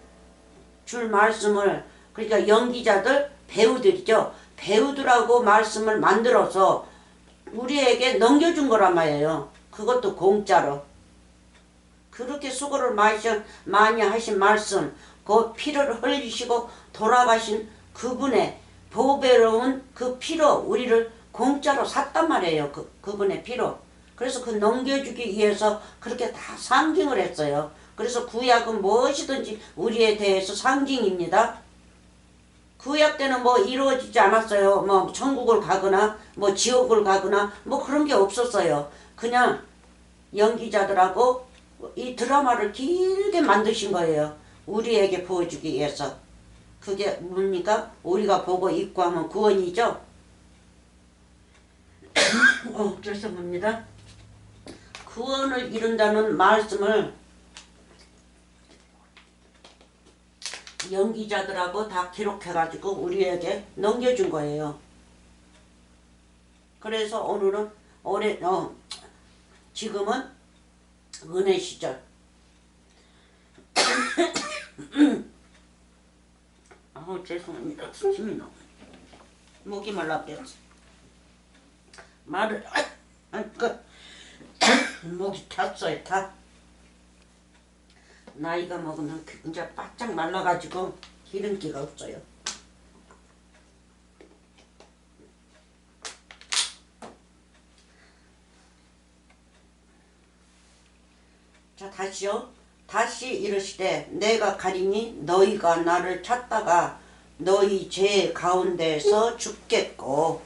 A: 그러니까 연기자들, 배우들이죠. 배우들하고 말씀을 만들어서 우리에게 넘겨준 거란 말이에요. 그것도 공짜로. 그렇게 수고를 많이 하신 말씀, 그 피를 흘리시고 돌아가신 그분의 보배로운 그 피로 우리를 공짜로 샀단 말이에요. 그분의 피로. 그래서 그 넘겨주기 위해서 그렇게 다 상징을 했어요. 그래서 구약은 무엇이든지 우리에 대해서 상징입니다. 구약 때는 뭐 이루어지지 않았어요. 뭐 천국을 가거나 뭐 지옥을 가거나 뭐 그런 게 없었어요. 그냥 연기자들하고 이 드라마를 길게 만드신 거예요. 우리에게 보여주기 위해서. 그게 뭡니까? 우리가 보고 있고 하면 구원이죠. 죄송합니다. 구원을 이룬다는 말씀을 연기자들하고 다 기록해가지고 우리에게 넘겨준 거예요. 그래서 오늘은 지금은 은혜 시절. 죄송합니다. 힘이 너무 목이 말라버렸어. 말을 목이 탔어요. 다 나이가 먹으면 이제 바짝 말라가지고 기름기가 없어요. 자, 다시요. 다시 이르시되 내가 가리니 너희가 나를 찾다가 너희 죄 가운데서 죽겠고.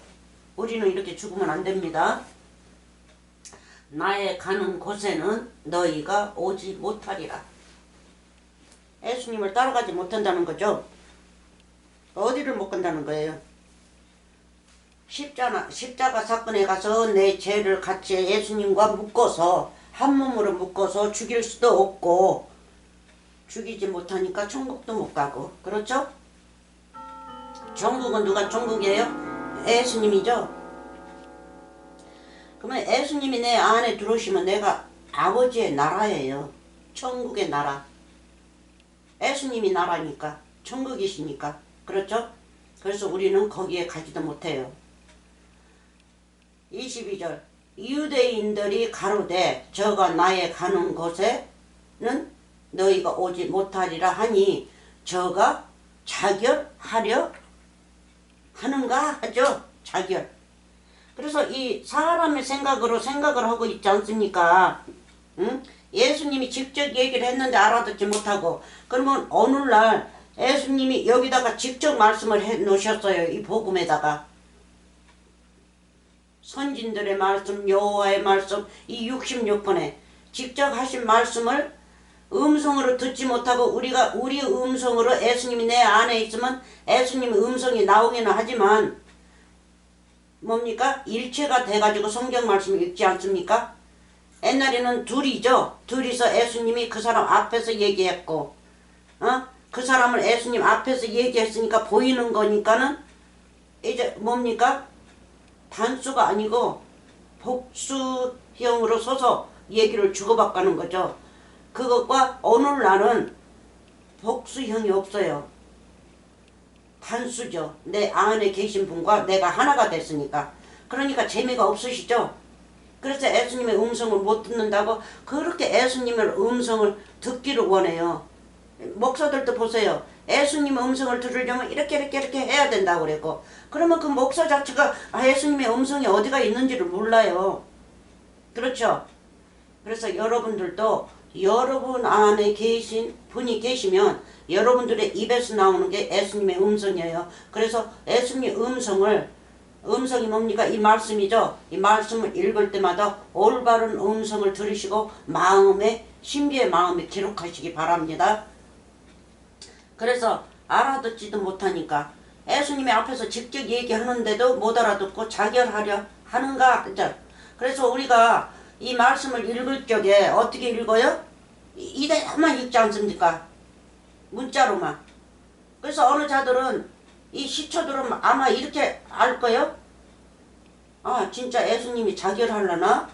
A: 우리는 이렇게 죽으면 안 됩니다. 나의 가는 곳에는 너희가 오지 못하리라. 예수님을 따라가지 못한다는 거죠. 어디를 못 간다는 거예요. 십자가 사건에 가서 내 죄를 같이 예수님과 묶어서 한 몸으로 묶어서 죽일 수도 없고 죽이지 못하니까 천국도 못 가고 그렇죠? 천국은 누가 천국이에요? 예수님이죠. 그러면 예수님이 내 안에 들어오시면 내가 아버지의 나라예요. 천국의 나라. 예수님이 나라니까 천국이시니까 그렇죠? 그래서 우리는 거기에 가지도 못해요. 22절 유대인들이 가로되 저가 나의 가는 곳에는 너희가 오지 못하리라 하니 저가 자결하려 하는가 하죠. 자결. 그래서 이 사람의 생각으로 생각을 하고 있지 않습니까? 응? 예수님이 직접 얘기를 했는데 알아듣지 못하고 그러면 오늘날 예수님이 여기다가 직접 말씀을 해 놓으셨어요. 이 복음에다가 선진들의 말씀, 여호와의 말씀, 이 66권에 직접 하신 말씀을 음성으로 듣지 못하고 우리가 우리 음성으로 예수님이 내 안에 있으면 예수님의 음성이 나오기는 하지만 뭡니까? 일체가 돼가지고 성경 말씀을 읽지 않습니까? 옛날에는 둘이죠. 둘이서 예수님이 그 사람 앞에서 얘기했고 그 사람을 예수님 앞에서 얘기했으니까 보이는 거니까는 이제 뭡니까? 단수가 아니고 복수형으로 서서 얘기를 주고받가는 거죠. 그것과 오늘날은 복수형이 없어요. 단수죠. 내 안에 계신 분과 내가 하나가 됐으니까. 그러니까 재미가 없으시죠? 그래서 예수님의 음성을 못 듣는다고 그렇게 예수님의 음성을 듣기를 원해요. 목사들도 보세요. 예수님의 음성을 들으려면 이렇게 해야 된다고 그랬고 그러면 그 목사 자체가 예수님의 음성이 어디가 있는지를 몰라요. 그렇죠? 그래서 여러분들도 여러분 안에 계신 분이 계시면 여러분들의 입에서 나오는 게 예수님의 음성이에요. 그래서 예수님의 음성이 뭡니까? 이 말씀이죠. 이 말씀을 읽을 때마다 올바른 음성을 들으시고 마음에 신비의 마음에 기록하시기 바랍니다. 그래서 알아듣지도 못하니까 예수님의 앞에서 직접 얘기하는데도 못 알아듣고 자결하려 하는가 하죠. 그래서 우리가 이 말씀을 읽을 적에 어떻게 읽어요? 이대로만 읽지 않습니까? 문자로만. 그래서 어느 자들은 이 시초들은 아마 이렇게 알 거예요. 아 진짜 예수님이 자결하려나?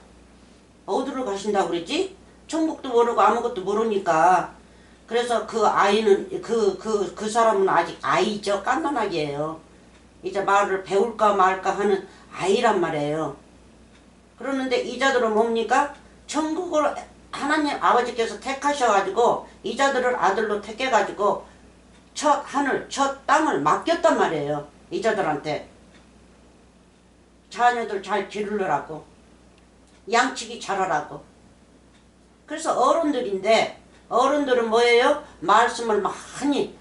A: 어디로 가신다고 그랬지? 천국도 모르고 아무것도 모르니까. 그래서 그 아이는 그 사람은 아직 아이죠. 깐난아기예요. 이제 말을 배울까 말까 하는 아이란 말이에요. 그러는데 이자들은 뭡니까? 천국을 하나님 아버지께서 택하셔가지고 이자들을 아들로 택해가지고 첫 하늘, 첫 땅을 맡겼단 말이에요. 이자들한테. 자녀들 잘 기르라고. 양치기 잘하라고. 그래서 어른들인데 어른들은 뭐예요? 말씀을 많이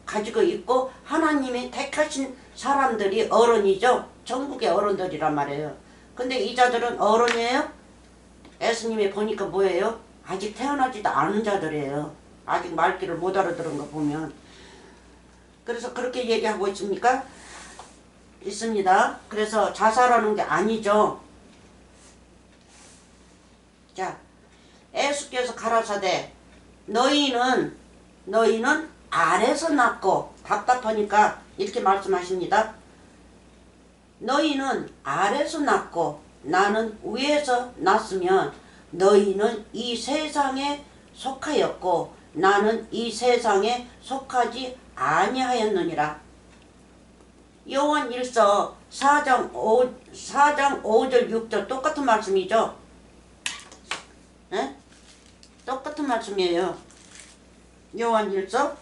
A: 가지고 있고 하나님이 택하신 사람들이 어른이죠. 전국의 어른들이란 말이에요. 근데 이자들은 어른이에요? 예수님이 보니까 뭐예요? 아직 태어나지도 않은 자들이에요. 아직 말귀를 못 알아들은 거 보면. 그래서 그렇게 얘기하고 있습니까? 있습니다. 그래서 자살하는 게 아니죠. 자, 예수께서 가라사대 너희는 아래서 났고 답답하니까 이렇게 말씀하십니다. 너희는 아래서 났고 나는 위에서 났으면 너희는 이 세상에 속하였고 나는 이 세상에 속하지 아니하였느니라. 요한 1서 4장 5절 6절 똑같은 말씀이죠. 네? 똑같은 말씀이에요. 요한 1서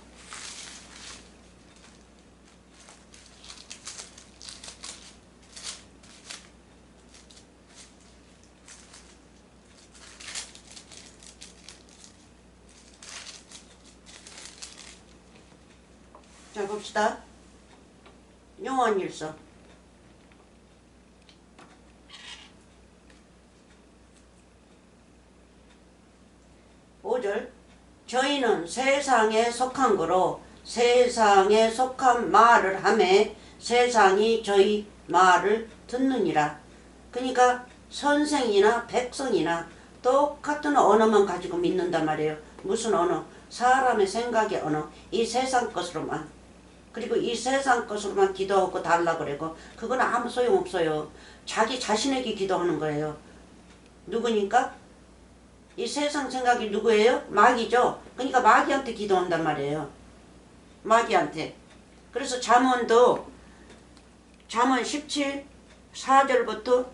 A: 자 봅시다. 요한 1서 5절 저희는 세상에 속한 거로 세상에 속한 말을 하매 세상이 저희 말을 듣느니라. 그러니까 선생이나 백성이나 똑같은 언어만 가지고 믿는단 말이에요. 무슨 언어? 사람의 생각의 언어. 이 세상 것으로만. 그리고 이 세상 것으로만 기도하고 달라 그러고 그건 아무 소용없어요. 자기 자신에게 기도하는 거예요. 누구니까? 이 세상 생각이 누구예요? 마귀죠. 그러니까 마귀한테 기도한단 말이에요. 마귀한테. 그래서 잠언도 잠언 17 4절부터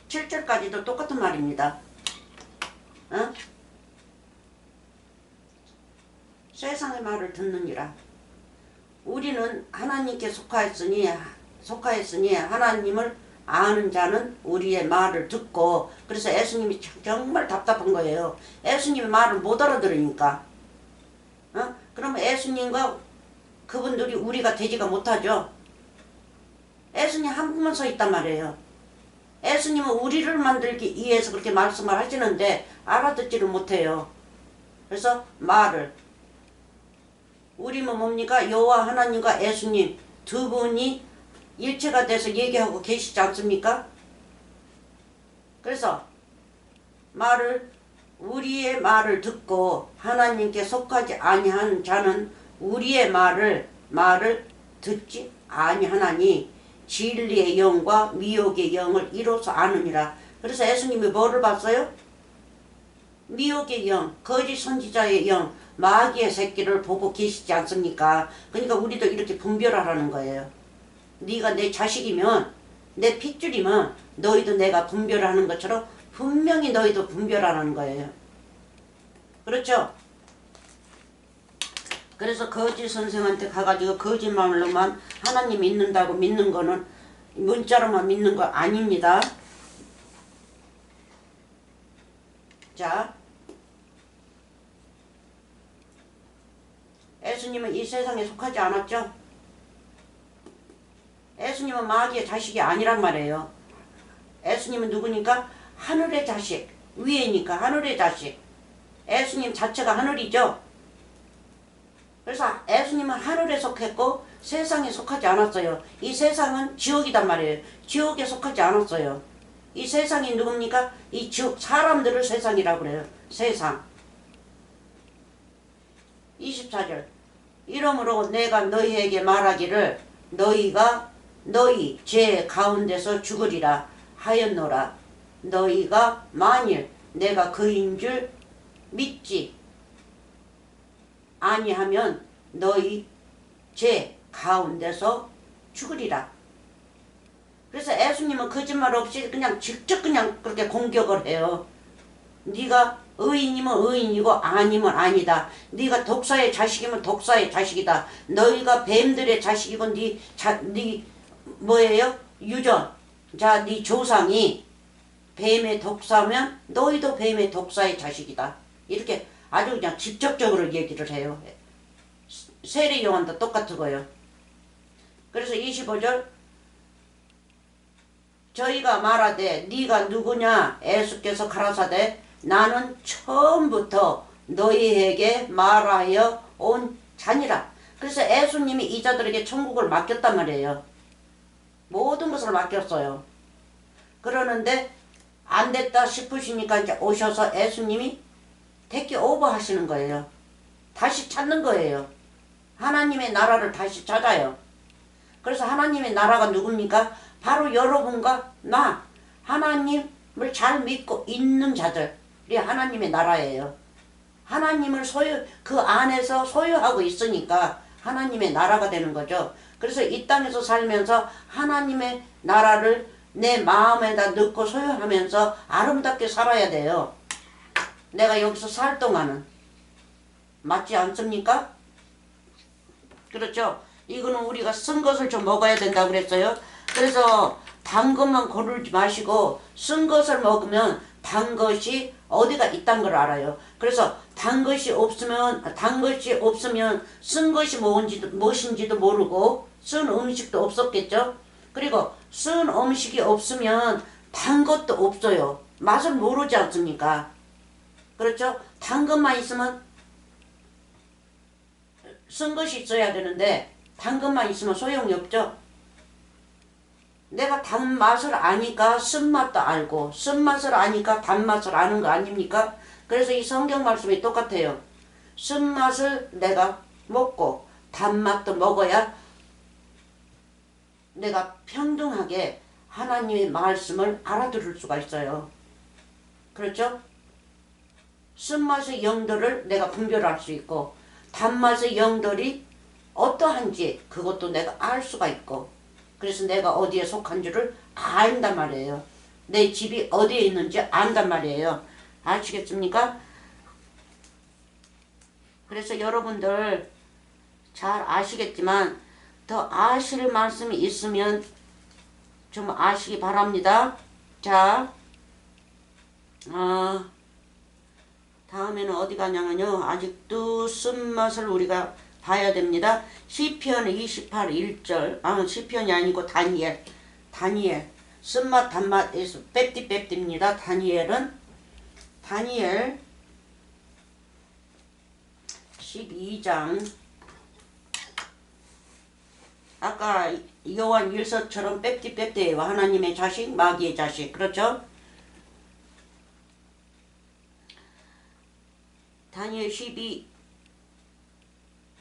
A: 7절까지도 똑같은 말입니다. 어? 세상의 말을 듣느니라. 우리는 하나님께 속하였으니 하나님을 아는 자는 우리의 말을 듣고, 그래서 예수님이 정말 답답한 거예요. 예수님의 말을 못 알아들으니까. 그러면 예수님과 그분들이 우리가 되지가 못하죠. 예수님 한 분만 서 있단 말이에요. 예수님은 우리를 만들기 위해서 그렇게 말씀을 하시는데 알아듣지를 못해요. 그래서 말을 우리는 뭡니까? 여호와 하나님과 예수님 두 분이 일체가 돼서 얘기하고 계시지 않습니까? 그래서 우리의 말을 듣고 하나님께 속하지 아니한 자는 우리의 말을 듣지 아니하나니 진리의 영과 미혹의 영을 이로써 아느니라. 그래서 예수님이 뭐를 봤어요? 미혹의 영, 거짓 선지자의 영, 마귀의 새끼를 보고 계시지 않습니까? 그러니까 우리도 이렇게 분별하라는 거예요. 네가 내 자식이면, 내 핏줄이면 너희도 내가 분별하는 것처럼 분명히 너희도 분별하라는 거예요. 그렇죠? 그래서 거짓 선생한테 가가지고 거짓말로만 하나님 믿는다고 믿는 거는 문자로만 믿는 거 아닙니다. 자, 예수님은 이 세상에 속하지 않았죠? 예수님은 마귀의 자식이 아니란 말이에요. 예수님은 누구니까? 하늘의 자식, 위에니까 하늘의 자식. 예수님 자체가 하늘이죠. 그래서 예수님은 하늘에 속했고 세상에 속하지 않았어요. 이 세상은 지옥이단 말이에요. 지옥에 속하지 않았어요. 이 세상이 누굽니까? 이 지옥, 사람들을 세상이라고 그래요. 세상. 24절. 이러므로 내가 너희에게 말하기를 너희가 너희 죄 가운데서 죽으리라 하였노라. 너희가 만일 내가 그인 줄 믿지 아니하면 너희 죄 가운데서 죽으리라. 그래서 예수님은 거짓말 없이 그냥 직접 그냥 그렇게 공격을 해요. 네가 의인이면 의인이고 아니면 아니다. 네가 독사의 자식이면 독사의 자식이다. 너희가 뱀들의 자식이고 네 뭐예요? 유전. 자, 네 조상이 뱀의 독사면 너희도 뱀의 독사의 자식이다. 이렇게 아주 그냥 직접적으로 얘기를 해요. 세례 요한도 똑같고요. 그래서 25절 저희가 말하되 네가 누구냐? 예수께서 가라사대 나는 처음부터 너희에게 말하여 온 자니라. 그래서 예수님이 이 자들에게 천국을 맡겼단 말이에요. 모든 것을 맡겼어요. 그러는데 안 됐다 싶으시니까 이제 오셔서 예수님이 택기 오버 하시는 거예요. 다시 찾는 거예요. 하나님의 나라를 다시 찾아요. 그래서 하나님의 나라가 누굽니까? 바로 여러분과 나, 하나님을 잘 믿고 있는 자들이 하나님의 나라예요. 하나님을 그 안에서 소유하고 있으니까 하나님의 나라가 되는 거죠. 그래서 이 땅에서 살면서 하나님의 나라를 내 마음에다 넣고 소유하면서 아름답게 살아야 돼요. 내가 여기서 살 동안은. 맞지 않습니까? 그렇죠? 이거는 우리가 쓴 것을 좀 먹어야 된다고 그랬어요. 그래서 단 것만 고르지 마시고 쓴 것을 먹으면 단 것이 어디가 있다는 걸 알아요. 그래서 단 것이 없으면 쓴 것이 무엇인지도 모르고 쓴 음식도 없었겠죠. 그리고 쓴 음식이 없으면 단 것도 없어요. 맛을 모르지 않습니까? 그렇죠? 단 것만 있으면 쓴 것이 있어야 되는데 단 것만 있으면 소용이 없죠. 내가 단맛을 아니까 쓴맛도 알고 쓴맛을 아니까 단맛을 아는 거 아닙니까? 그래서 이 성경 말씀이 똑같아요. 쓴맛을 내가 먹고 단맛도 먹어야 내가 평등하게 하나님의 말씀을 알아들을 수가 있어요. 그렇죠? 쓴맛의 영들을 내가 분별할 수 있고 단맛의 영들이 어떠한지 그것도 내가 알 수가 있고 그래서 내가 어디에 속한 줄을 안단 말이에요. 내 집이 어디에 있는지 안단 말이에요. 아시겠습니까? 그래서 여러분들 잘 아시겠지만 더 아실 말씀이 있으면 좀 아시기 바랍니다. 자, 다음에는 어디 가냐면요. 아직도 쓴맛을 우리가 봐야 됩니다. 시편 28, 1절. 시편이 아니고 다니엘. 쓴맛, 단맛에서 빼띠빼띠입니다. 다니엘 12장. 아까 요한 1서처럼 빼띠빼띠예요. 하나님의 자식, 마귀의 자식. 그렇죠? 다니엘 12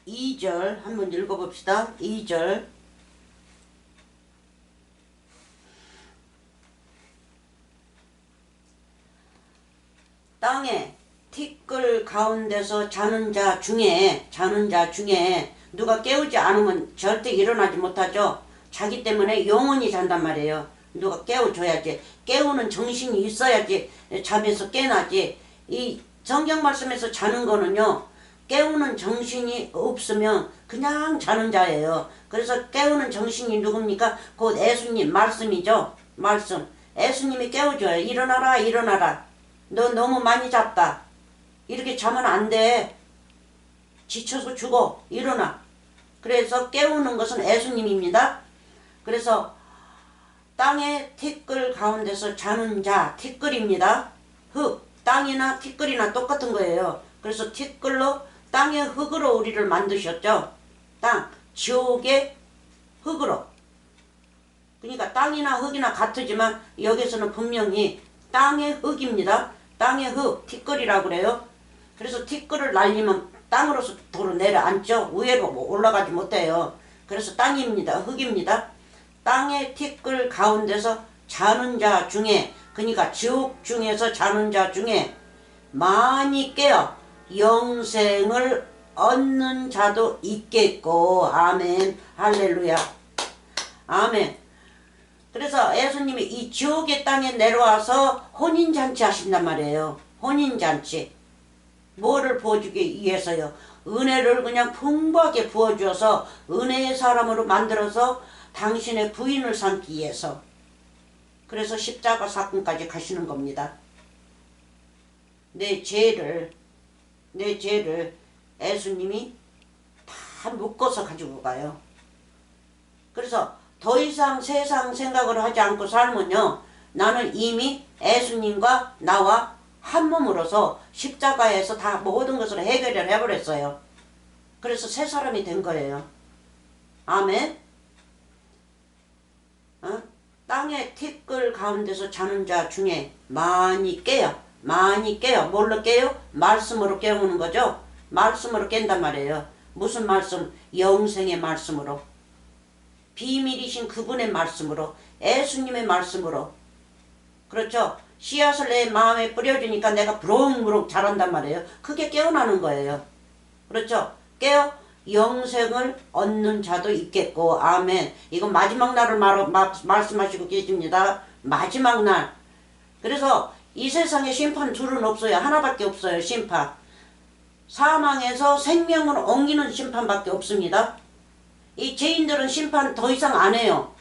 A: 2절 한번 읽어봅시다. 2절. 땅에 티끌 가운데서 자는 자 중에 누가 깨우지 않으면 절대 일어나지 못하죠. 자기 때문에 영원히 잔단 말이에요. 누가 깨워줘야지. 깨우는 정신이 있어야지 잠에서 깨나지. 이 성경 말씀에서 자는 거는요. 깨우는 정신이 없으면 그냥 자는 자예요. 그래서 깨우는 정신이 누굽니까? 곧 예수님 말씀이죠. 말씀. 예수님이 깨워줘요. 일어나라. 너 너무 많이 잤다. 이렇게 자면 안 돼. 지쳐서 죽어. 일어나. 그래서 깨우는 것은 예수님입니다. 그래서 땅의 티끌 가운데서 자는 자, 티끌입니다. 흙, 땅이나 티끌이나 똑같은 거예요. 그래서 티끌로 땅의 흙으로 우리를 만드셨죠. 땅, 지옥의 흙으로. 그러니까 땅이나 흙이나 같으지만 여기서는 분명히 땅의 흙입니다. 땅의 흙, 티끌이라고 그래요. 그래서 티끌을 날리면 땅으로서 도로 내려앉죠. 위로 올라가지 못해요. 그래서 땅입니다. 흙입니다. 땅의 티끌 가운데서 자는 자 중에, 그러니까 지옥 중에서 자는 자 중에 많이 깨어 영생을 얻는 자도 있겠고. 아멘. 할렐루야. 아멘. 그래서 예수님이 이 지옥의 땅에 내려와서 혼인잔치 하신단 말이에요. 혼인잔치. 뭐를 부어주기 위해서요? 은혜를 그냥 풍부하게 부어주어서 은혜의 사람으로 만들어서 당신의 부인을 삼기 위해서. 그래서 십자가 사건까지 가시는 겁니다. 내 죄를 예수님이 다 묶어서 가지고 가요. 그래서 더 이상 세상 생각을 하지 않고 살면요. 나는 이미 예수님과 나와 한 몸으로서 십자가에서 다 모든 것을 해결을 해버렸어요. 그래서 새 사람이 된 거예요. 아멘. 땅의 티끌 가운데서 자는 자 중에 많이 깨요. 뭘로 깨요? 말씀으로 깨우는 거죠. 말씀으로 깬단 말이에요. 무슨 말씀? 영생의 말씀으로. 비밀이신 그분의 말씀으로. 예수님의 말씀으로. 그렇죠? 씨앗을 내 마음에 뿌려주니까 내가 부럭부럭 자란단 말이에요. 그게 깨어나는 거예요. 그렇죠? 깨어 영생을 얻는 자도 있겠고. 아멘. 이건 마지막 날을 말씀하시고 계십니다. 마지막 날. 그래서 이 세상에 심판 둘은 없어요. 하나밖에 없어요. 심판. 사망에서 생명을 옮기는 심판밖에 없습니다. 이 죄인들은 심판 더 이상 안 해요.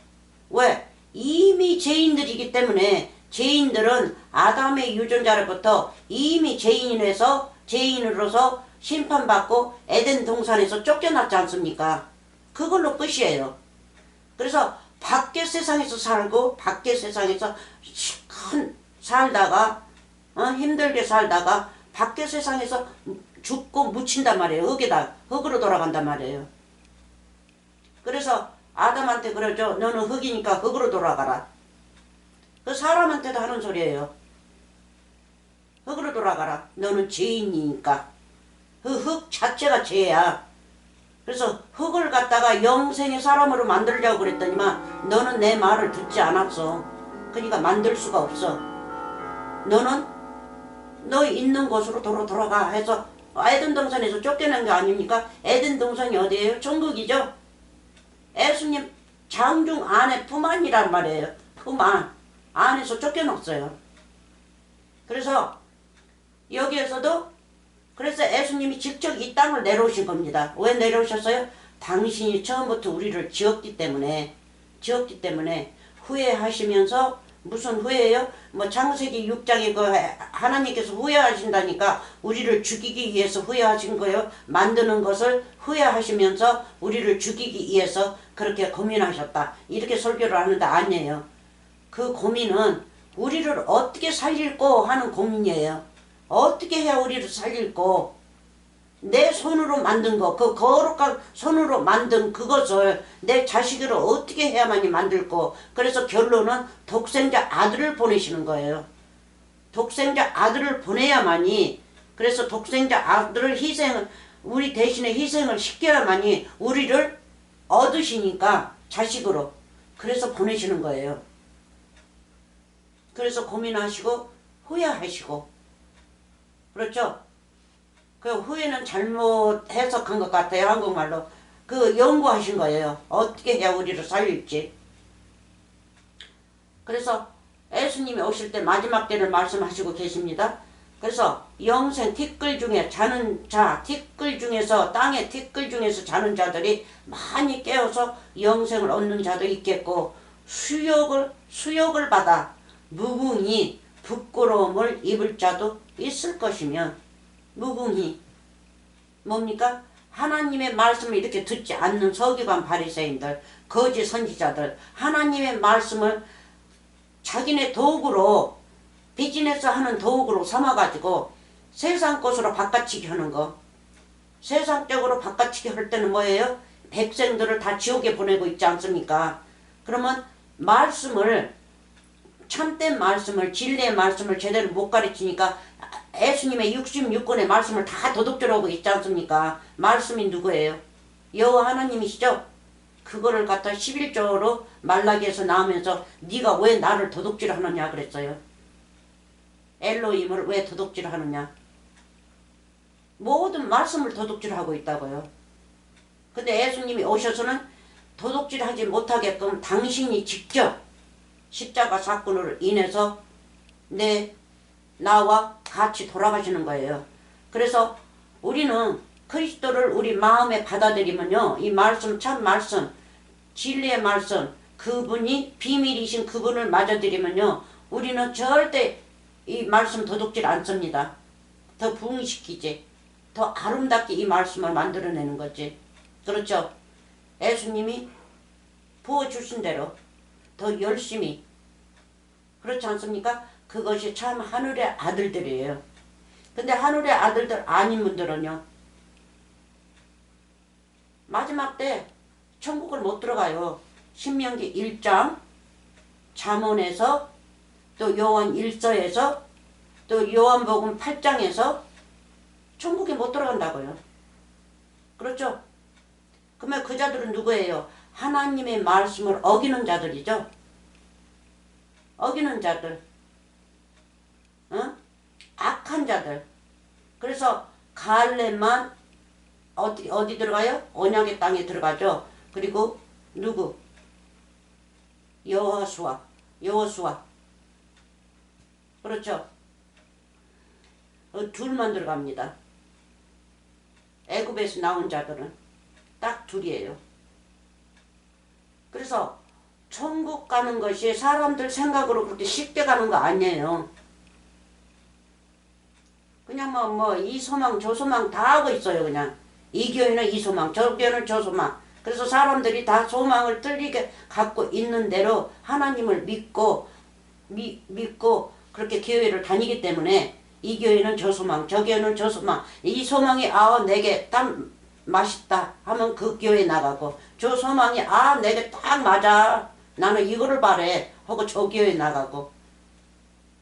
A: 왜? 이미 죄인들이기 때문에. 죄인들은 아담의 유전자로부터 이미 죄인으로서 심판받고 에덴 동산에서 쫓겨났지 않습니까? 그걸로 끝이에요. 그래서 밖에 세상에서 살고 밖에 세상에서 시큰 살다가 힘들게 살다가 밖에 세상에서 죽고 묻힌단 말이에요. 흙으로 돌아간단 말이에요. 그래서 아담한테 그러죠. 너는 흙이니까 흙으로 돌아가라. 그 사람한테도 하는 소리예요. 흙으로 돌아가라. 너는 죄인이니까. 그 흙 자체가 죄야. 그래서 흙을 갖다가 영생의 사람으로 만들려고 그랬더니만 너는 내 말을 듣지 않았어. 그러니까 만들 수가 없어. 너는 너 있는 곳으로 돌아가 해서 에덴 동산에서 쫓겨난 게 아닙니까? 에덴 동산이 어디예요? 천국이죠. 예수님 장중 안에 품 안이란 말이에요. 품 안에서 쫓겨났어요. 그래서 여기에서도 그래서 예수님이 직접 이 땅을 내려오신 겁니다. 왜 내려오셨어요? 당신이 처음부터 우리를 지었기 때문에 후회하시면서 무슨 후회예요? 뭐 창세기 6장에 그 하나님께서 후회하신다니까 우리를 죽이기 위해서 후회하신 거예요. 만드는 것을 후회하시면서 우리를 죽이기 위해서 그렇게 고민하셨다. 이렇게 설교를 하는데 아니에요. 그 고민은 우리를 어떻게 살릴고 하는 고민이에요. 어떻게 해야 우리를 살릴고 내 손으로 만든 거, 그 거룩한 손으로 만든 그것을 내 자식으로 어떻게 해야만이 만들고 그래서 결론은 독생자 아들을 보내시는 거예요. 독생자 아들을 보내야만이 그래서 독생자 아들을 우리 대신에 희생을 시켜야만이 우리를 얻으시니까 자식으로 그래서 보내시는 거예요. 그래서 고민하시고 후회하시고 그렇죠? 그 후회는 잘못 해석한 것 같아요. 한국말로. 그 연구하신 거예요. 어떻게 해야 우리를 살릴지. 그래서 예수님이 오실 때 마지막 때를 말씀하시고 계십니다. 그래서 영생 티끌 중에 자는 자, 티끌 중에서 땅의 티끌 중에서 자는 자들이 많이 깨어서 영생을 얻는 자도 있겠고 수욕을 받아 무궁히 부끄러움을 입을 자도 있을 것이며 무궁히 뭡니까? 하나님의 말씀을 이렇게 듣지 않는 서기관 바리새인들 거짓 선지자들 하나님의 말씀을 자기네 도구로 비즈니스 하는 도구로 삼아가지고 세상 것으로 바꿔치기 하는 거 세상적으로 바꿔치기 할 때는 뭐예요? 백성들을 다 지옥에 보내고 있지 않습니까? 그러면 참된 말씀을 진리의 말씀을 제대로 못 가르치니까 예수님의 66권의 말씀을 다 도둑질하고 있지 않습니까? 말씀이 누구예요? 여호와 하나님이시죠? 그거를 갖다 11조로 말라기에서 나오면서 네가 왜 나를 도둑질하느냐 그랬어요. 엘로힘을 왜 도둑질하느냐. 모든 말씀을 도둑질하고 있다고요. 근데 예수님이 오셔서는 도둑질하지 못하게끔 당신이 직접 십자가 사건으로 인해서 나와 같이 돌아가시는 거예요. 그래서 우리는 그리스도를 우리 마음에 받아들이면요. 이 말씀 참 말씀 진리의 말씀 그분이 비밀이신 그분을 맞아들이면요. 우리는 절대 이 말씀 도둑질 않습니다. 더 부흥시키지. 더 아름답게 이 말씀을 만들어내는 거지. 그렇죠? 예수님이 부어주신 대로 더 열심히 그렇지 않습니까? 그것이 참 하늘의 아들들이에요. 근데 하늘의 아들들 아닌 분들은요. 마지막 때 천국을 못 들어가요. 신명기 1장 잠언에서 또 요한 1서에서 또 요한복음 8장에서 천국에 못 들어간다고요. 그렇죠? 그러면 그 자들은 누구예요? 하나님의 말씀을 어기는 자들이죠. 어기는 자들. 악한 자들. 그래서 갈렙만 어디 들어가요? 언약의 땅에 들어가죠. 그리고 누구? 여호수아. 그렇죠? 둘만 들어갑니다. 애굽에서 나온 자들은 딱 둘이에요. 그래서 천국 가는 것이 사람들 생각으로 그렇게 쉽게 가는 거 아니에요. 그냥 이 소망 저 소망 다 하고 있어요. 그냥 이 교회는 이 소망 저 교회는 저 소망. 그래서 사람들이 다 소망을 틀리게 갖고 있는 대로 하나님을 믿고 그렇게 교회를 다니기 때문에 이 교회는 저 소망 저 교회는 저 소망 이 소망이 내게 딱 맛있다 하면 그 교회 나가고 저 소망이 아 내게 딱 맞아. 나는 이거를 바래 하고 저 교회 나가고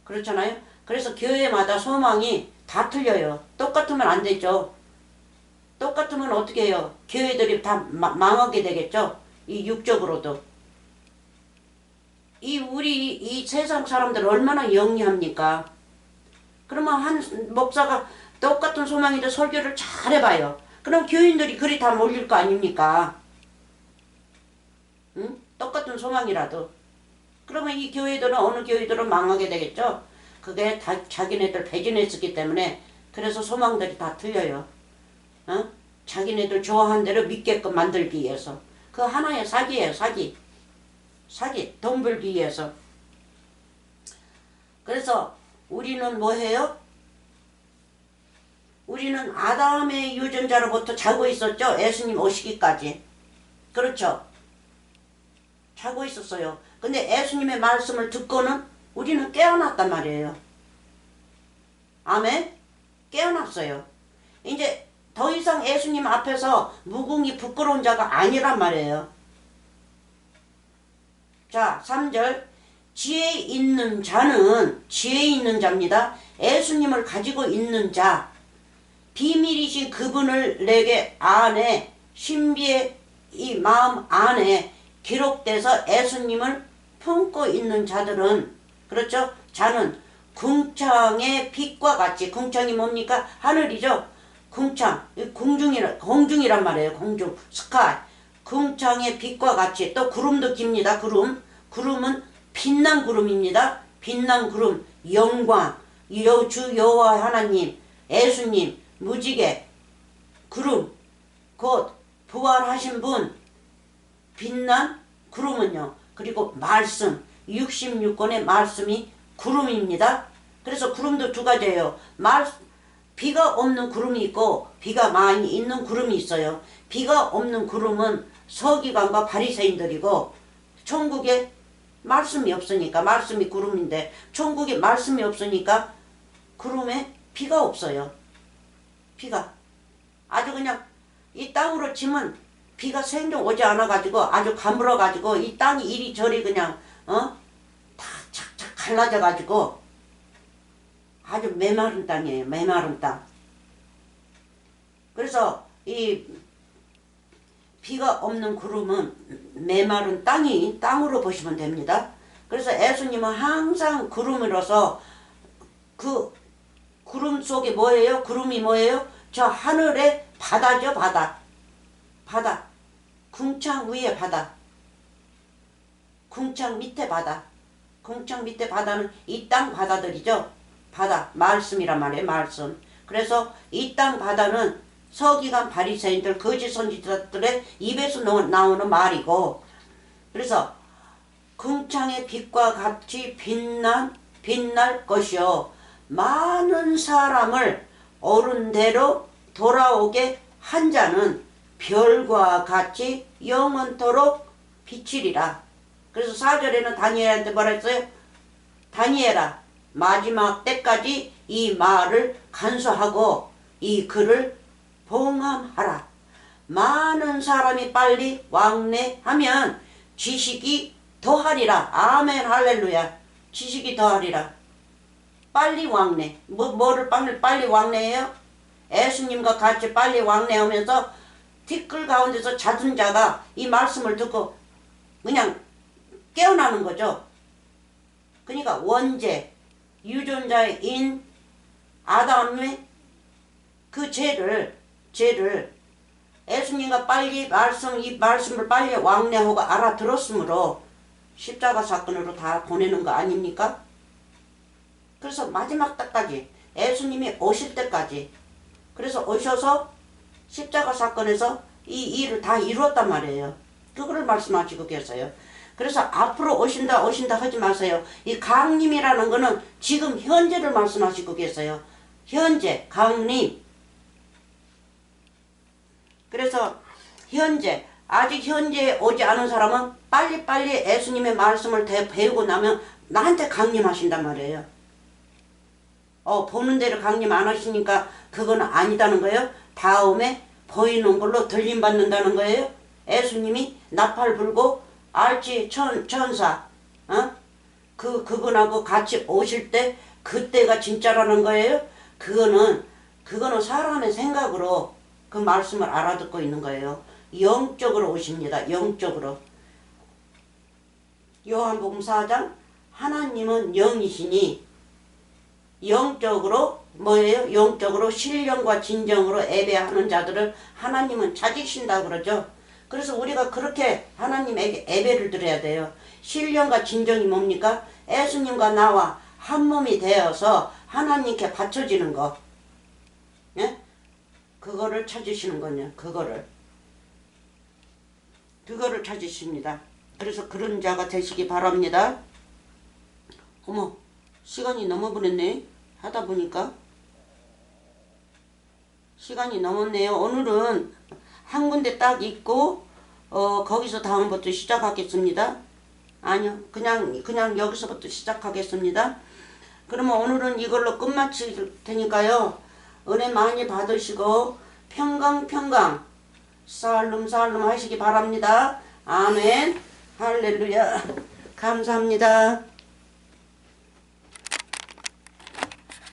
A: 그렇잖아요. 그래서 교회마다 소망이 다 틀려요. 똑같으면 안 되죠. 똑같으면 어떻게 해요? 교회들이 다 망하게 되겠죠. 이 육적으로도. 우리 이 세상 사람들 얼마나 영리합니까? 그러면 한 목사가 똑같은 소망인데 설교를 잘 해봐요. 그럼 교인들이 그리 다 몰릴 거 아닙니까? 응? 똑같은 소망이라도. 그러면 이 교회들은 어느 교회들은 망하게 되겠죠. 그게 다 자기네들 배진했었기 때문에 그래서 소망들이 다 틀려요. 어? 자기네들 좋아하는 대로 믿게끔 만들기 위해서. 그 하나의 사기예요. 사기. 돈 벌기 위해서. 그래서 우리는 뭐 해요? 우리는 아담의 유전자로부터 자고 있었죠. 예수님 오시기까지. 그렇죠. 자고 있었어요. 근데 예수님의 말씀을 듣고는 우리는 깨어났단 말이에요. 아멘? 깨어났어요. 이제 더 이상 예수님 앞에서 무궁히 부끄러운 자가 아니란 말이에요. 자, 3절. 지혜 있는 자는 지혜 있는 자입니다. 예수님을 가지고 있는 자. 비밀이신 그분을 내게 안에 신비의 이 마음 안에 기록돼서 예수님을 품고 있는 자들은 그렇죠? 자는 궁창의 빛과 같이 궁창이 뭡니까? 하늘이죠? 궁창, 공중이란 말이에요. 공중, 스카이. 궁창의 빛과 같이 또 구름도 깁니다. 구름은 빛난 구름입니다. 빛난 구름, 영광, 주 여호와 하나님, 예수님, 무지개, 구름, 곧 부활하신 분, 빛난 구름은요. 그리고 말씀, 66권의 말씀이 구름입니다. 그래서 구름도 두 가지예요. 비가 없는 구름이 있고 비가 많이 있는 구름이 있어요. 비가 없는 구름은 서기관과 바리새인들이고 천국에 말씀이 없으니까 말씀이 구름인데 천국에 말씀이 없으니까 구름에 비가 없어요. 비가 아주 그냥 이 땅으로 치면 비가 생전 오지 않아 가지고 아주 가물어 가지고 이 땅이 이리저리 그냥 다 착착 갈라져 가지고 아주 메마른 땅이에요. 메마른 땅. 그래서 이 비가 없는 구름은 메마른 땅으로 보시면 됩니다. 그래서 예수님은 항상 구름으로서 그 구름 속에 뭐예요? 구름이 뭐예요? 저 하늘의 바다죠. 바다. 궁창 위에 바다. 궁창 밑에 바다. 궁창 밑에 바다는 이 땅 바다들이죠. 바다. 말씀이란 말이에요. 말씀. 그래서 이 땅 바다는 서기관 바리새인들 거짓 선지자들의 입에서 나오는 말이고 그래서 궁창의 빛과 같이 빛날 것이요 많은 사람을 옳은대로 돌아오게 한 자는 별과 같이 영원토록 비치리라. 그래서 4절에는 다니엘한테 뭐라 했어요? 다니엘아 마지막 때까지 이 말을 간수하고 이 글을 봉함하라. 많은 사람이 빨리 왕래하면 지식이 더하리라. 아멘 할렐루야. 지식이 더하리라. 빨리 왕래. 뭐를 빨리 왕래해요? 예수님과 같이 빨리 왕래하면서 티끌 가운데서 잦은 자가 이 말씀을 듣고 그냥 깨어나는 거죠. 그러니까 원죄, 유전자인 아담의 그 죄를 예수님과 빨리 이 말씀을 빨리 왕래하고 알아들었으므로 십자가 사건으로 다 보내는 거 아닙니까? 그래서 마지막 때까지 예수님이 오실 때까지 그래서 오셔서 십자가 사건에서 이 일을 다 이루었단 말이에요. 그거를 말씀하시고 계세요. 그래서 앞으로 오신다 하지 마세요. 이 강림이라는 거는 지금 현재를 말씀하시고 계세요. 현재 강림. 그래서 아직 현재에 오지 않은 사람은 빨리빨리 예수님의 말씀을 배우고 나면 나한테 강림하신단 말이에요. 보는 대로 강림 안 하시니까 그건 아니다는 거예요. 다음에 보이는 걸로 들림 받는다는 거예요. 예수님이 나팔 불고 알지 천사 그분하고 같이 오실 때 그때가 진짜라는 거예요. 그거는 사람의 생각으로 그 말씀을 알아듣고 있는 거예요. 영적으로 오십니다. 영적으로. 요한복음 4장 하나님은 영이시니 영적으로 뭐예요? 영적으로 신령과 진정으로 예배하는 자들을 하나님은 찾으신다 그러죠. 그래서 우리가 그렇게 하나님에게 예배를 드려야 돼요. 신령과 진정이 뭡니까? 예수님과 나와 한 몸이 되어서 하나님께 바쳐지는 거. 예? 그거를 찾으시는 거냐. 그거를 찾으십니다. 그래서 그런 자가 되시기 바랍니다. 어머, 시간이 넘어버렸네. 하다 보니까 시간이 넘었네요. 오늘은 한 군데 딱 있고 거기서 다음부터 시작하겠습니다. 아니요, 그냥 여기서부터 시작하겠습니다. 그러면 오늘은 이걸로 끝마칠 테니까요. 은혜 많이 받으시고 평강 살룸 하시기 바랍니다. 아멘. 할렐루야. 감사합니다.